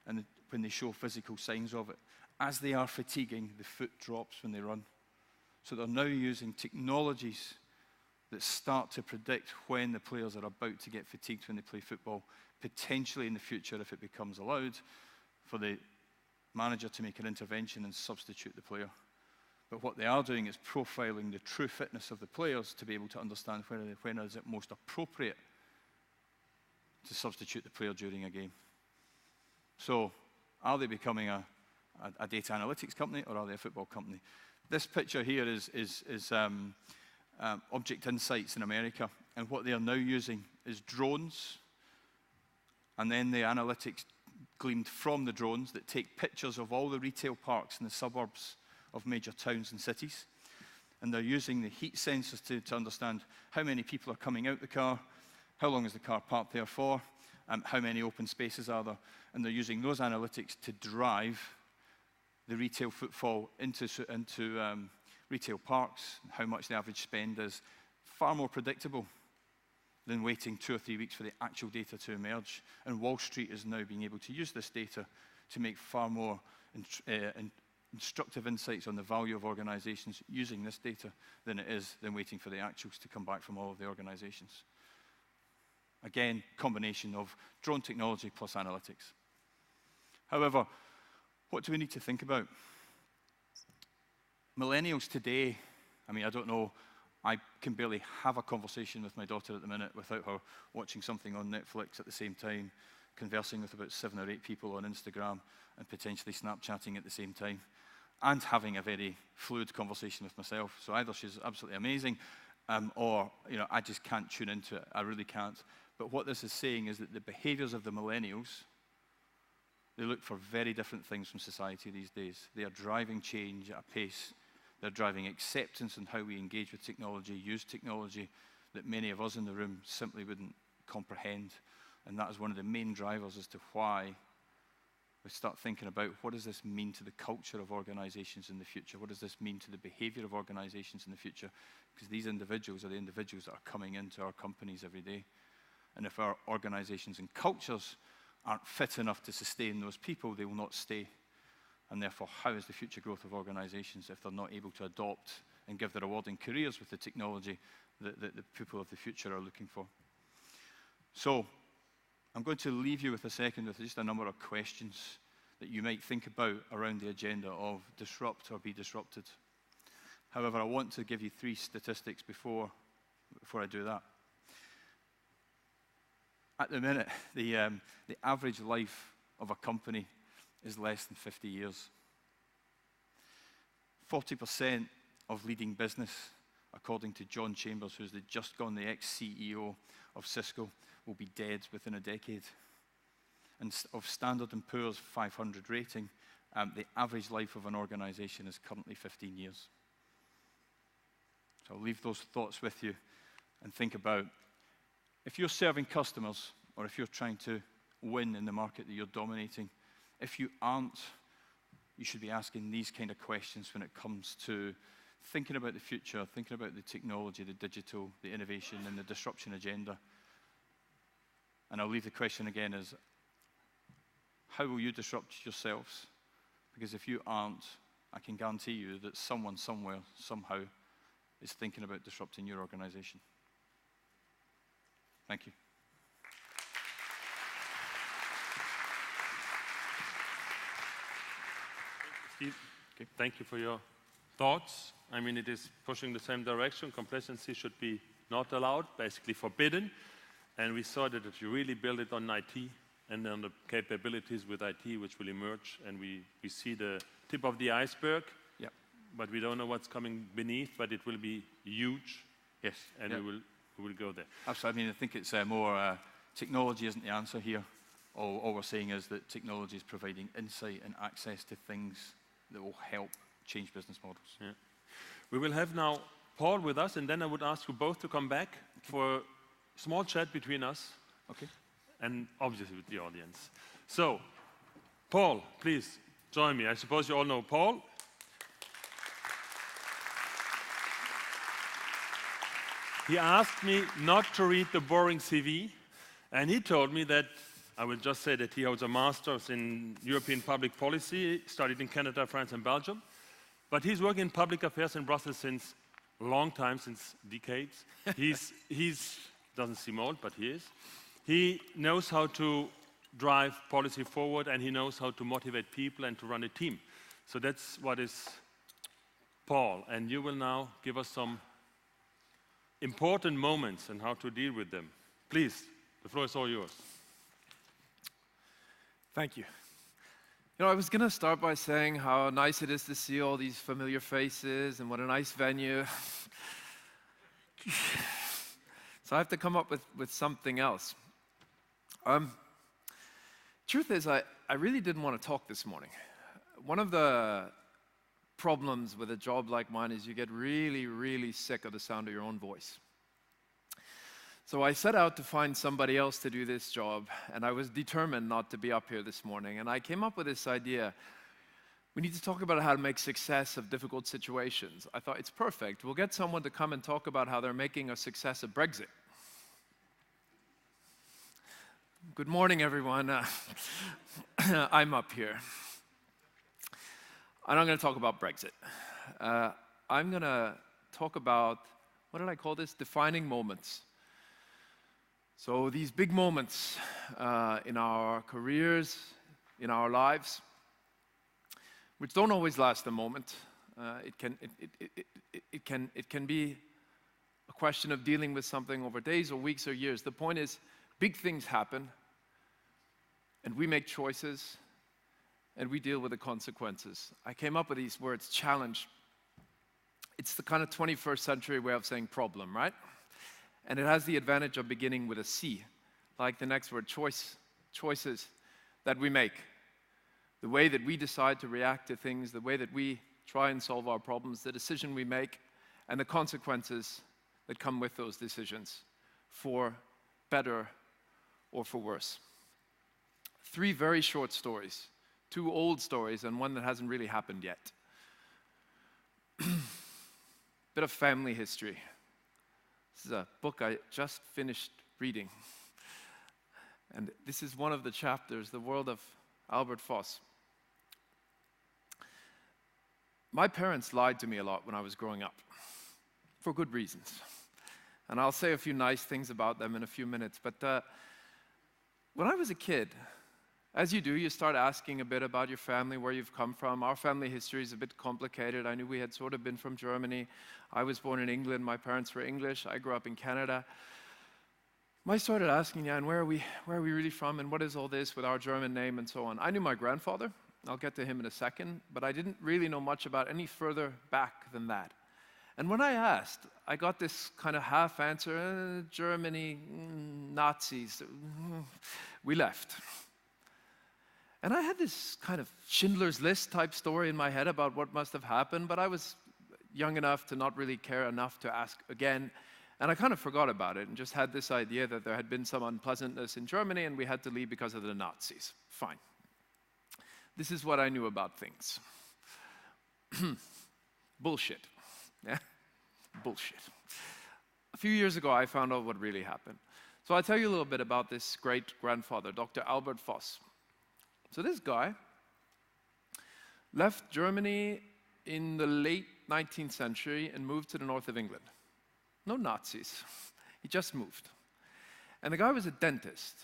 when they show physical signs of it. As they are fatiguing, the foot drops when they run. So they're now using technologies that start to predict when the players are about to get fatigued when they play football, potentially in the future, if it becomes allowed, for the manager to make an intervention and substitute the player. But what they are doing is profiling the true fitness of the players to be able to understand when is it most appropriate to substitute the player during a game. So, are they becoming a data analytics company or are they a football company? This picture here is Object Insights in America, and what they are now using is drones, and then the analytics gleaned from the drones that take pictures of all the retail parks in the suburbs of major towns and cities, and they're using the heat sensors to understand how many people are coming out the car, how long is the car parked there for, how many open spaces are there, and they're using those analytics to drive the retail footfall into retail parks, how much the average spend is. Far more predictable than waiting 2 or 3 weeks for the actual data to emerge. And Wall Street is now being able to use this data to make far more instructive insights on the value of organizations using this data than it is than waiting for the actuals to come back from all of the organizations. Again, combination of drone technology plus analytics. However, what do we need to think about? Millennials today, I mean, I don't know, I can barely have a conversation with my daughter at the minute without her watching something on Netflix at the same time, conversing with about 7 or 8 people on Instagram, and potentially Snapchatting at the same time, and having a very fluid conversation with myself. So either she's absolutely amazing, or I just can't tune into it. I really can't. But what this is saying is that the behaviors of the millennials, they look for very different things from society these days. They are driving change at a pace. They're driving acceptance in how we engage with technology, use technology, that many of us in the room simply wouldn't comprehend. And that is one of the main drivers as to why we start thinking about what does this mean to the culture of organizations in the future? What does this mean to the behavior of organizations in the future? Because these individuals are the individuals that are coming into our companies every day. And if our organizations and cultures aren't fit enough to sustain those people, they will not stay. And therefore, how is the future growth of organizations if they're not able to adopt and give their rewarding careers with the technology that the people of the future are looking for? So, I'm going to leave you with a second with just a number of questions that you might think about around the agenda of disrupt or be disrupted. However, I want to give you 3 statistics before I do that. At the minute, the average life of a company is less than 50 years. 40% of leading business, according to John Chambers, who's just gone the ex-CEO of Cisco, will be dead within a decade. And of Standard & Poor's 500 rating, the average life of an organization is currently 15 years. So I'll leave those thoughts with you and think about, if you're serving customers or if you're trying to win in the market that you're dominating, if you aren't, you should be asking these kind of questions when it comes to thinking about the future, thinking about the technology, the digital, the innovation, and the disruption agenda. And I'll leave the question again as, how will you disrupt yourselves? Because if you aren't, I can guarantee you that someone, somewhere, somehow, is thinking about disrupting your organization. Thank you. Steve, okay, thank you for your thoughts. I mean, it is pushing the same direction. Complacency should be not allowed, basically forbidden. And we saw that if you really build it on IT and on the capabilities with IT which will emerge, and we see the tip of the iceberg, Yeah. but we don't know what's coming beneath, but it will be huge. Yes. And Yeah. we will go there. Absolutely. I mean, I think it's more technology isn't the answer here. All we're saying is that technology is providing insight and access to things that will help change business models. Yeah. We will have now Paul with us, and then I would ask you both to come back for a small chat between us. Okay. And obviously with the audience. So, Paul, please join me. I suppose you all know Paul. He asked me not to read the boring CV, and he told me that, I will just say that he holds a master's in European public policy, studied in Canada, France, and Belgium, but he's working in public affairs in Brussels since a long time, since decades. He's doesn't seem old, but he is. He knows how to drive policy forward, and he knows how to motivate people and to run a team. So that's what is Paul, and you will now give us some important moments and how to deal with them. Please, the floor is all yours. Thank you. You know, I was going to start by saying how nice it is to see all these familiar faces and what a nice venue. So I have to come up with something else. Truth is, I really didn't want to talk this morning. One of the problems with a job like mine is you get really, really sick of the sound of your own voice. So I set out to find somebody else to do this job, and I was determined not to be up here this morning. And I came up with this idea. We need to talk about how to make success of difficult situations. I thought, it's perfect. We'll get someone to come and talk about how they're making a success of Brexit. Good morning, everyone. I'm up here. I'm not going to talk about Brexit. I'm going to talk about, what did I call this? Defining moments. So these big moments in our careers, in our lives, which don't always last a moment. It can be a question of dealing with something over days or weeks or years. The point is, big things happen, and we make choices, and we deal with the consequences. I came up with these words, challenge. It's the kind of 21st century way of saying problem, right? And it has the advantage of beginning with a C, like the next word, choices that we make. The way that we decide to react to things, the way that we try and solve our problems, the decision we make, and the consequences that come with those decisions, for better or for worse. 3 very short stories, 2 old stories, and one that hasn't really happened yet. Bit of family history. This is a book I just finished reading. And this is one of the chapters, The World of Albert Voss. My parents lied to me a lot when I was growing up, for good reasons. And I'll say a few nice things about them in a few minutes. But when I was a kid, as you do, you start asking a bit about your family, where you've come from. Our family history is a bit complicated. I knew we had sort of been from Germany. I was born in England. My parents were English. I grew up in Canada. I started asking, yeah, and where are we really from, and what is all this with our German name and so on. I knew my grandfather. I'll get to him in a second. But I didn't really know much about any further back than that. And when I asked, I got this kind of half answer, Germany, Nazis. We left. And I had this kind of Schindler's List type story in my head about what must have happened, but I was young enough to not really care enough to ask again. And I kind of forgot about it and just had this idea that there had been some unpleasantness in Germany and we had to leave because of the Nazis. Fine. This is what I knew about things. Bullshit. Yeah? Bullshit. A few years ago, I found out what really happened. So I'll tell you a little bit about this great-grandfather, Dr. Albert Voss. So this guy left Germany in the late 19th century and moved to the north of England. No Nazis. He just moved. And the guy was a dentist,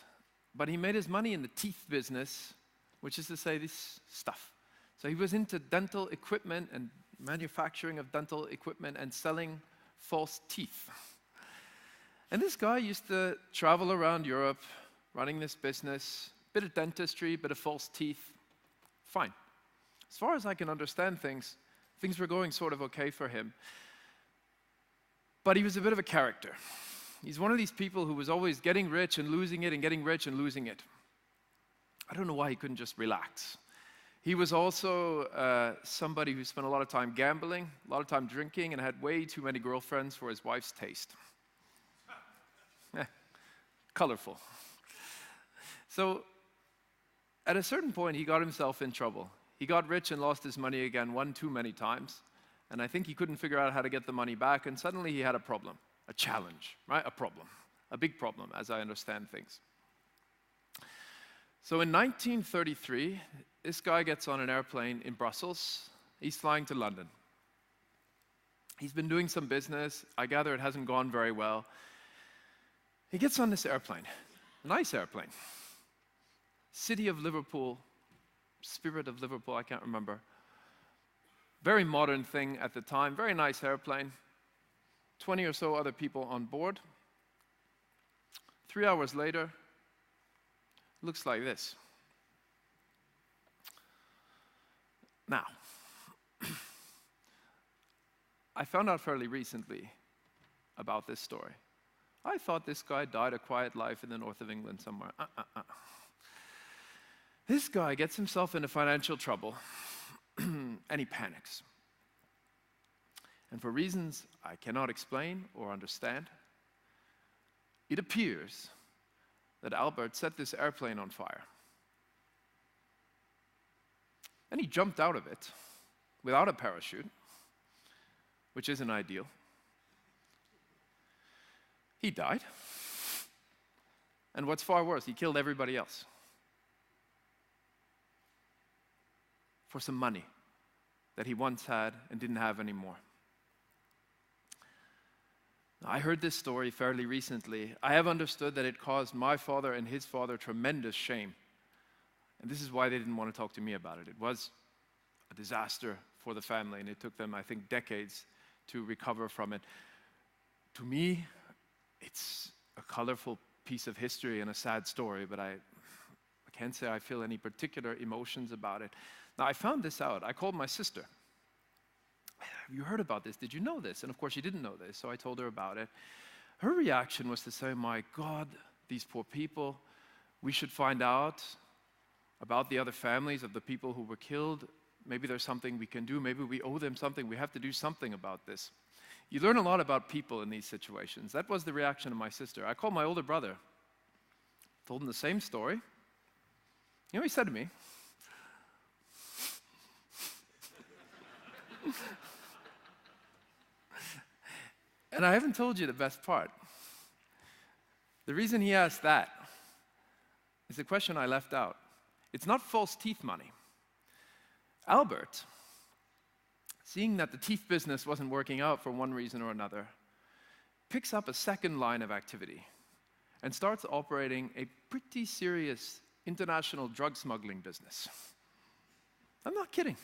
but he made his money in the teeth business, which is to say this stuff. So he was into dental equipment and manufacturing of dental equipment and selling false teeth. And this guy used to travel around Europe, running this business, bit of dentistry, bit of false teeth. Fine. As far as I can understand things, things were going sort of okay for him. But he was a bit of a character. He's one of these people who was always getting rich and losing it and getting rich and losing it. I don't know why he couldn't just relax. He was also somebody who spent a lot of time gambling, a lot of time drinking, and had way too many girlfriends for his wife's taste. Colorful. So at a certain point, he got himself in trouble. He got rich and lost his money again one too many times. And I think he couldn't figure out how to get the money back. And suddenly he had a problem, a challenge, right? A problem, a big problem, as I understand things. So in 1933, this guy gets on an airplane in Brussels. He's flying to London. He's been doing some business. I gather it hasn't gone very well. He gets on this airplane, nice airplane. City of Liverpool, Spirit of Liverpool, I can't remember. Very modern thing at the time, very nice airplane. 20 or so other people on board. 3 hours later, looks like this. Now, I found out fairly recently about this story. I thought this guy died a quiet life in the north of England somewhere. This guy gets himself into financial trouble, and he panics. And for reasons I cannot explain or understand, it appears that Albert set this airplane on fire. And he jumped out of it without a parachute, which isn't ideal. He died. And what's far worse, he killed everybody else. For some money that he once had and didn't have anymore. I heard this story fairly recently. I have understood that it caused my father and his father tremendous shame. And this is why they didn't want to talk to me about it. It was a disaster for the family, and it took them, I think, decades to recover from it. To me, it's a colorful piece of history and a sad story, but I can't say I feel any particular emotions about it. Now, I found this out. I called my sister. Have you heard about this? Did you know this? And of course, she didn't know this, so I told her about it. Her reaction was to say, my God, these poor people, we should find out about the other families of the people who were killed. Maybe there's something we can do. Maybe we owe them something. We have to do something about this. You learn a lot about people in these situations. That was the reaction of my sister. I called my older brother, told him the same story. You know what he said to me? And I haven't told you the best part. The reason he asked that is the question I left out. It's not false teeth money. Albert, seeing that the teeth business wasn't working out for one reason or another, picks up a second line of activity and starts operating a pretty serious international drug smuggling business. I'm not kidding.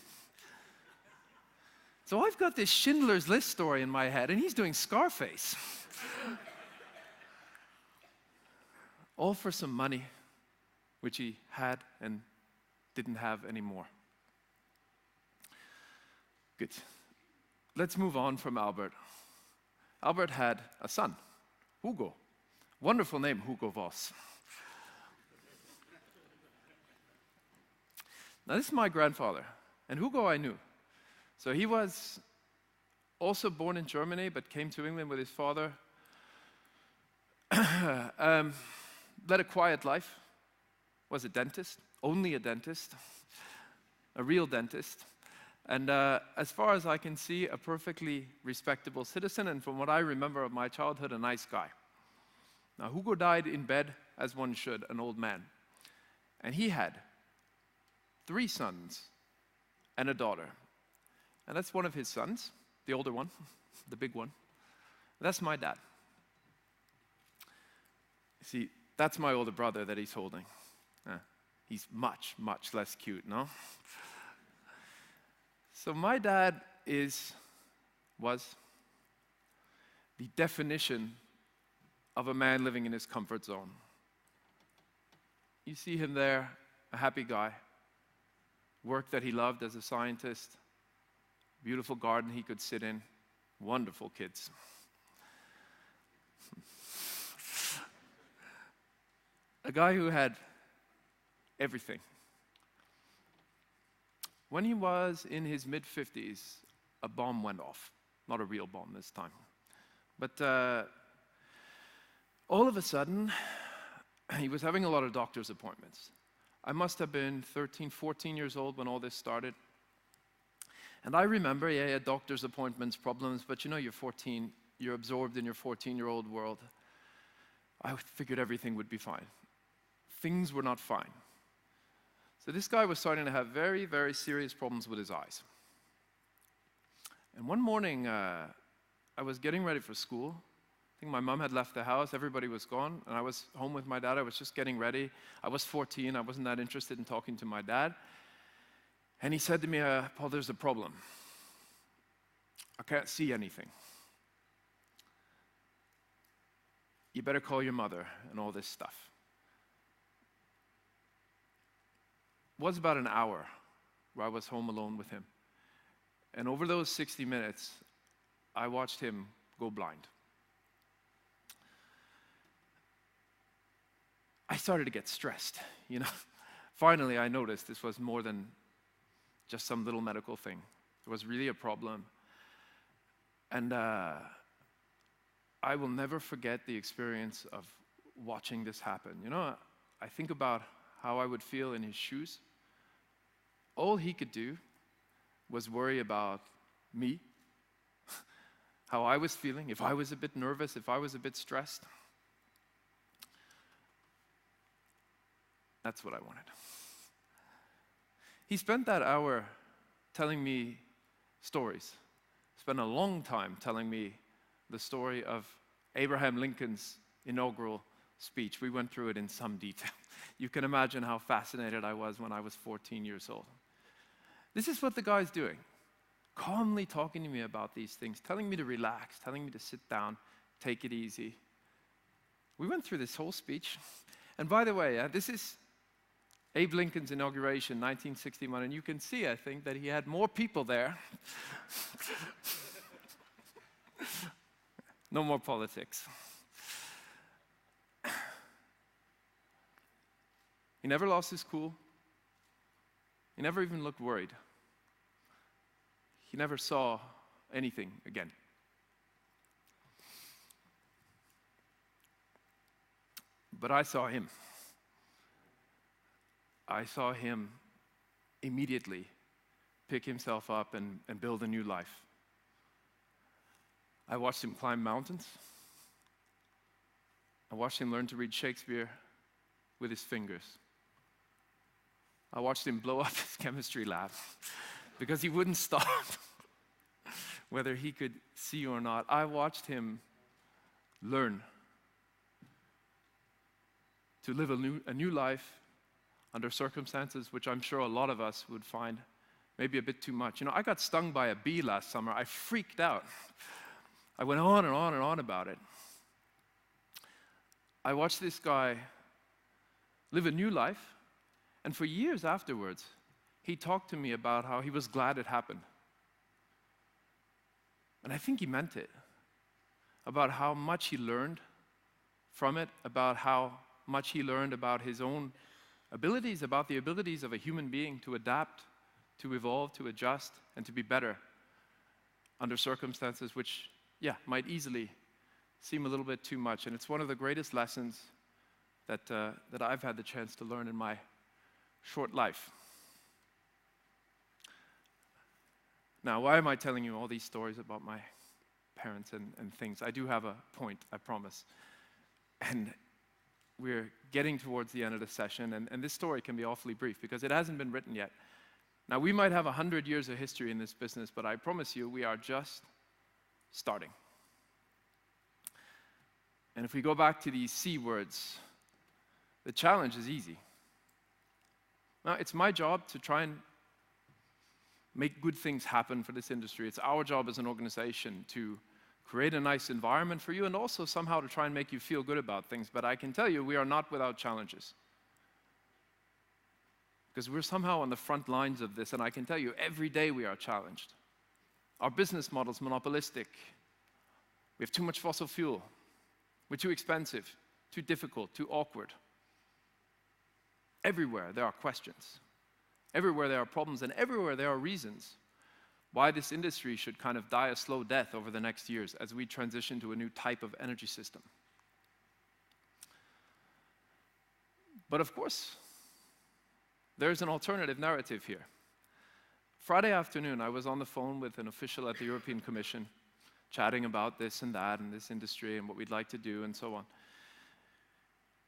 So I've got this Schindler's List story in my head, and he's doing Scarface. All for some money, which he had and didn't have anymore. Good. Let's move on from Albert. Albert had a son, Hugo. Wonderful name, Hugo Voss. Now, this is my grandfather, and Hugo I knew. So he was also born in Germany, but came to England with his father. Led a quiet life, was a dentist, only a dentist, a real dentist. And as far as I can see, a perfectly respectable citizen, and from what I remember of my childhood, a nice guy. Now, Hugo died in bed, as one should, an old man. And he had 3 sons and a daughter. And that's one of his sons, the older one, the big one. That's my dad. See, that's my older brother that he's holding. He's much, much less cute, no? So my dad was the definition of a man living in his comfort zone. You see him there, a happy guy, work that he loved as a scientist, beautiful garden he could sit in, wonderful kids. A guy who had everything. When he was in his mid-50s, a bomb went off. Not a real bomb this time. But all of a sudden, he was having a lot of doctor's appointments. I must have been 13, 14 years old when all this started. And I remember, he had doctor's appointments, problems, but you know, you're 14, you're absorbed in your 14-year-old world. I figured everything would be fine. Things were not fine. So this guy was starting to have very, very serious problems with his eyes. And one morning, I was getting ready for school. I think my mom had left the house, everybody was gone, and I was home with my dad. I was just getting ready. I was 14, I wasn't that interested in talking to my dad. And he said to me, Paul, there's a problem. I can't see anything. You better call your mother and all this stuff. It was about an hour where I was home alone with him. And over those 60 minutes, I watched him go blind. I started to get stressed, you know. Finally, I noticed this was more than just some little medical thing. It was really a problem. And I will never forget the experience of watching this happen. You know, I think about how I would feel in his shoes. All he could do was worry about me, how I was feeling, if I was a bit nervous, if I was a bit stressed. That's what I wanted. He spent that hour telling me stories. Spent a long time telling me the story of Abraham Lincoln's inaugural speech. We went through it in some detail. You can imagine how fascinated I was when I was 14 years old. This is what the guy's doing. Calmly talking to me about these things, telling me to relax, telling me to sit down, take it easy. We went through this whole speech. And by the way, this is Abe Lincoln's inauguration, 1961, and you can see, I think, that he had more people there. No more politics. He never lost his cool. He never even looked worried. He never saw anything again. But I saw him. I saw him immediately pick himself up and build a new life. I watched him climb mountains. I watched him learn to read Shakespeare with his fingers. I watched him blow up his chemistry lab because he wouldn't stop, whether he could see or not. I watched him learn to live a new life under circumstances which I'm sure a lot of us would find maybe a bit too much. You know, I got stung by a bee last summer. I freaked out. I went on and on and on about it. I watched this guy live a new life, and for years afterwards, he talked to me about how he was glad it happened. And I think he meant it. About how much he learned from it, about how much he learned about his own abilities, about the abilities of a human being to adapt, to evolve, to adjust, and to be better. under circumstances which, yeah, might easily seem a little bit too much. And it's one of the greatest lessons that I've had the chance to learn in my short life. Now, why am I telling you all these stories about my parents and things? I do have a point, I promise. And we're getting towards the end of the session, and this story can be awfully brief because it hasn't been written yet. Now, we might have 100 years of history in this business, but I promise you, we are just starting. And if we go back to these C words, the challenge is easy. Now, it's my job to try and make good things happen for this industry. It's our job as an organization to create a nice environment for you and also somehow to try and make you feel good about things. But I can tell you, we are not without challenges. Because we're somehow on the front lines of this, and I can tell you, every day we are challenged. Our business model is monopolistic. We have too much fossil fuel. We're too expensive, too difficult, too awkward. Everywhere there are questions. Everywhere there are problems, and everywhere there are reasons why this industry should kind of die a slow death over the next years as we transition to a new type of energy system. But of course, there's an alternative narrative here. Friday afternoon, I was on the phone with an official at the European Commission, chatting about this and that and this industry and what we'd like to do and so on.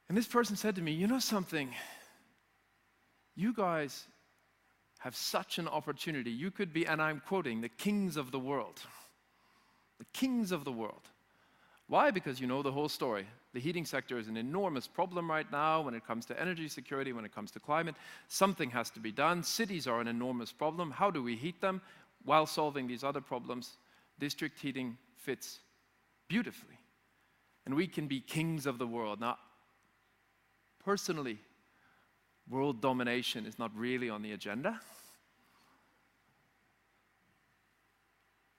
And this person said to me, you know something? You guys have such an opportunity. You could be, and I'm quoting, the kings of the world. The kings of the world. Why? Because you know the whole story. The heating sector is an enormous problem right now when it comes to energy security, when it comes to climate. Something has to be done. Cities are an enormous problem. How do we heat them while solving these other problems? District heating fits beautifully. And we can be kings of the world. Now, personally, world domination is not really on the agenda.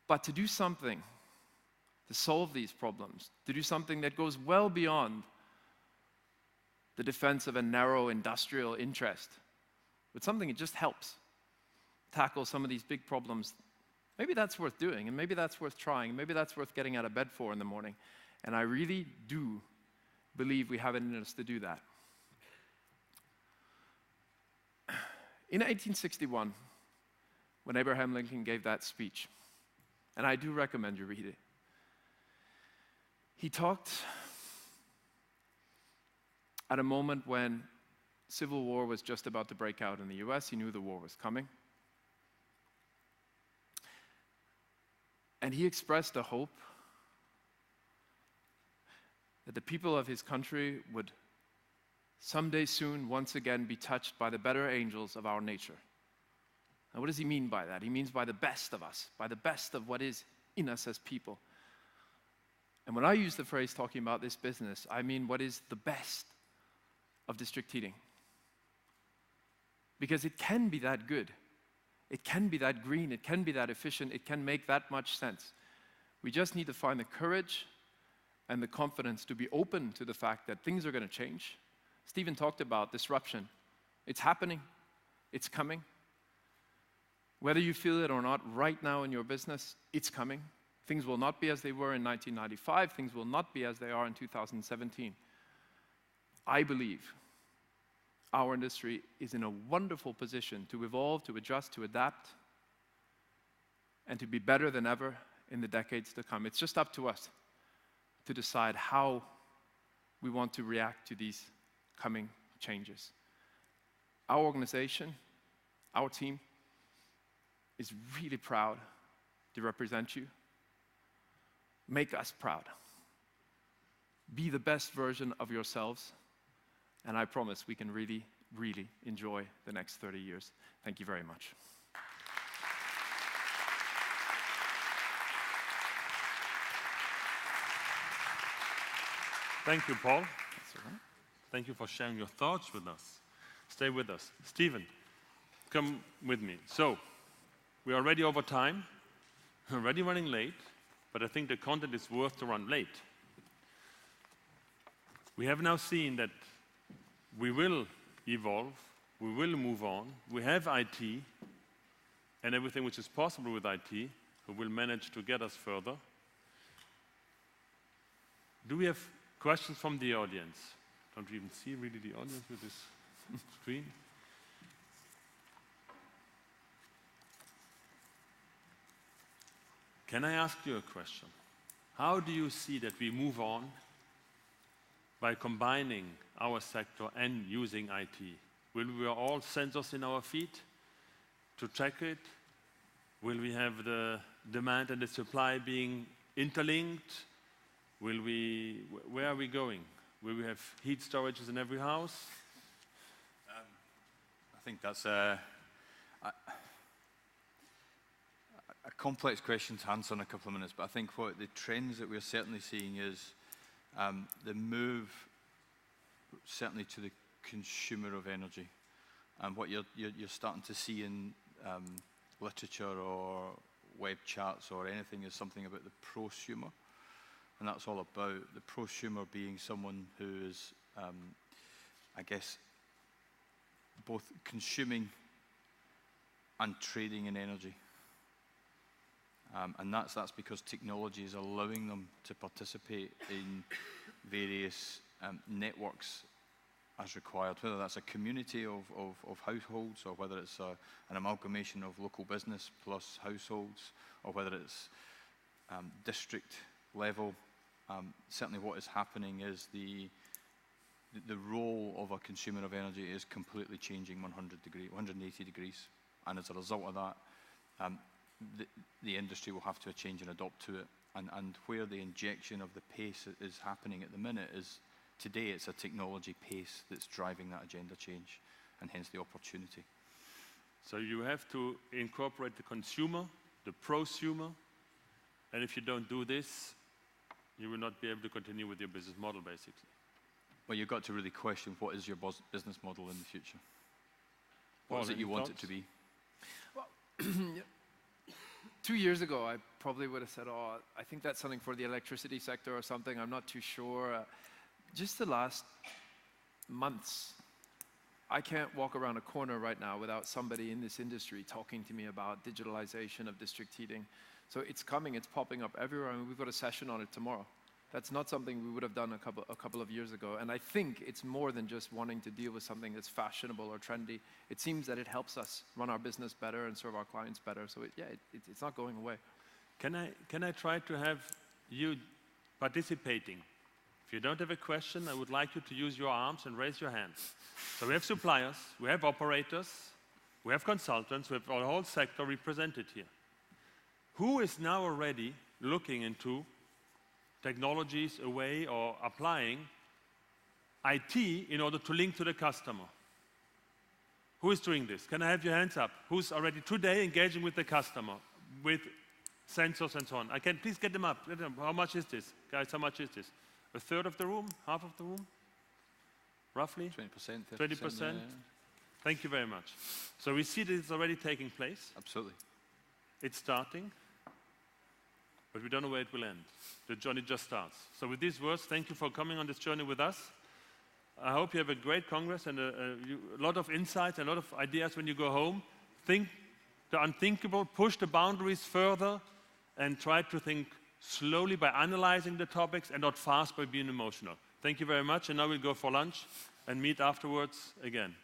But to do something to solve these problems, to do something that goes well beyond the defense of a narrow industrial interest, but something that just helps tackle some of these big problems, maybe that's worth doing, and maybe that's worth trying, maybe that's worth getting out of bed for in the morning. And I really do believe we have it in us to do that. In 1861, when Abraham Lincoln gave that speech, and I do recommend you read it, he talked at a moment when civil war was just about to break out in the US. He knew the war was coming. And he expressed a hope that the people of his country would someday soon once again be touched by the better angels of our nature. Now, what does he mean by that? He means by the best of us, by the best of what is in us as people. And when I use the phrase talking about this business, I mean what is the best of district heating. Because it can be that good. It can be that green. It can be that efficient. It can make that much sense. We just need to find the courage and the confidence to be open to the fact that things are going to change. Stephen talked about disruption. It's happening. It's coming. Whether you feel it or not, right now in your business, it's coming. Things will not be as they were in 1995. Things will not be as they are in 2017. I believe our industry is in a wonderful position to evolve, to adjust, to adapt, and to be better than ever in the decades to come. It's just up to us to decide how we want to react to these coming changes. Our organization, our team, is really proud to represent you. Make us proud. Be the best version of yourselves, and I promise we can really, really enjoy the next 30 years. Thank you very much. Thank you, Paul. Thank you for sharing your thoughts with us. Stay with us. Stephen, come with me. So, we are already over time. We're already running late, but I think the content is worth to run late. We have now seen that we will evolve, we will move on. We have IT and everything which is possible with IT. who will manage to get us further. Do we have questions from the audience? Don't you even see really the audience with this screen? Can I ask you a question? How do you see that we move on by combining our sector and using IT? Will we have all sensors in our feet to track it? Will we have the demand and the supply being interlinked? Where are we going? Will we have heat storages in every house? I think that's a complex question to answer in a couple of minutes, but I think what the trends that we're certainly seeing is the move certainly to the consumer of energy. And what you're starting to see in literature or web charts or anything is something about the prosumer. And that's all about the prosumer being someone who is, I guess, both consuming and trading in energy. And that's because technology is allowing them to participate in various networks as required, whether that's a community of households or whether it's an amalgamation of local business plus households or whether it's district level. Certainly what is happening is the role of a consumer of energy is completely changing 180 degrees. And as a result of that, the industry will have to change and adopt to it. And where the injection of the pace is happening at the minute is today it's a technology pace that's driving that agenda change and hence the opportunity. So you have to incorporate the consumer, the prosumer, and if you don't do this, you will not be able to continue with your business model, basically. Well, you've got to really question what is your business model in the future. What is it you want it to be? Well, 2 years ago, I probably would have said, oh, I think that's something for the electricity sector or something. I'm not too sure. Just the last months, I can't walk around a corner right now without somebody in this industry talking to me about digitalization of district heating. So it's coming, it's popping up everywhere, and we've got a session on it tomorrow. That's not something we would have done a couple of years ago. And I think it's more than just wanting to deal with something that's fashionable or trendy. It seems that it helps us run our business better and serve our clients better. So it's not going away. Can I try to have you participating? If you don't have a question, I would like you to use your arms and raise your hands. So we have suppliers, we have operators, we have consultants, we have our whole sector represented here. Who is now already looking into technologies away or applying IT in order to link to the customer? Who is doing this? Can I have your hands up? Who's already today engaging with the customer, with sensors and so on? Please get them up. How much is this? Guys, how much is this? A third of the room? Half of the room? Roughly? 20%, 20%? Yeah. Thank you very much. So we see that it's already taking place. Absolutely. It's starting, but we don't know where it will end. The journey just starts. So with these words, thank you for coming on this journey with us. I hope you have a great Congress and a lot of insights and a lot of ideas when you go home. Think the unthinkable, push the boundaries further, and try to think slowly by analyzing the topics and not fast by being emotional. Thank you very much, and now we'll go for lunch and meet afterwards again.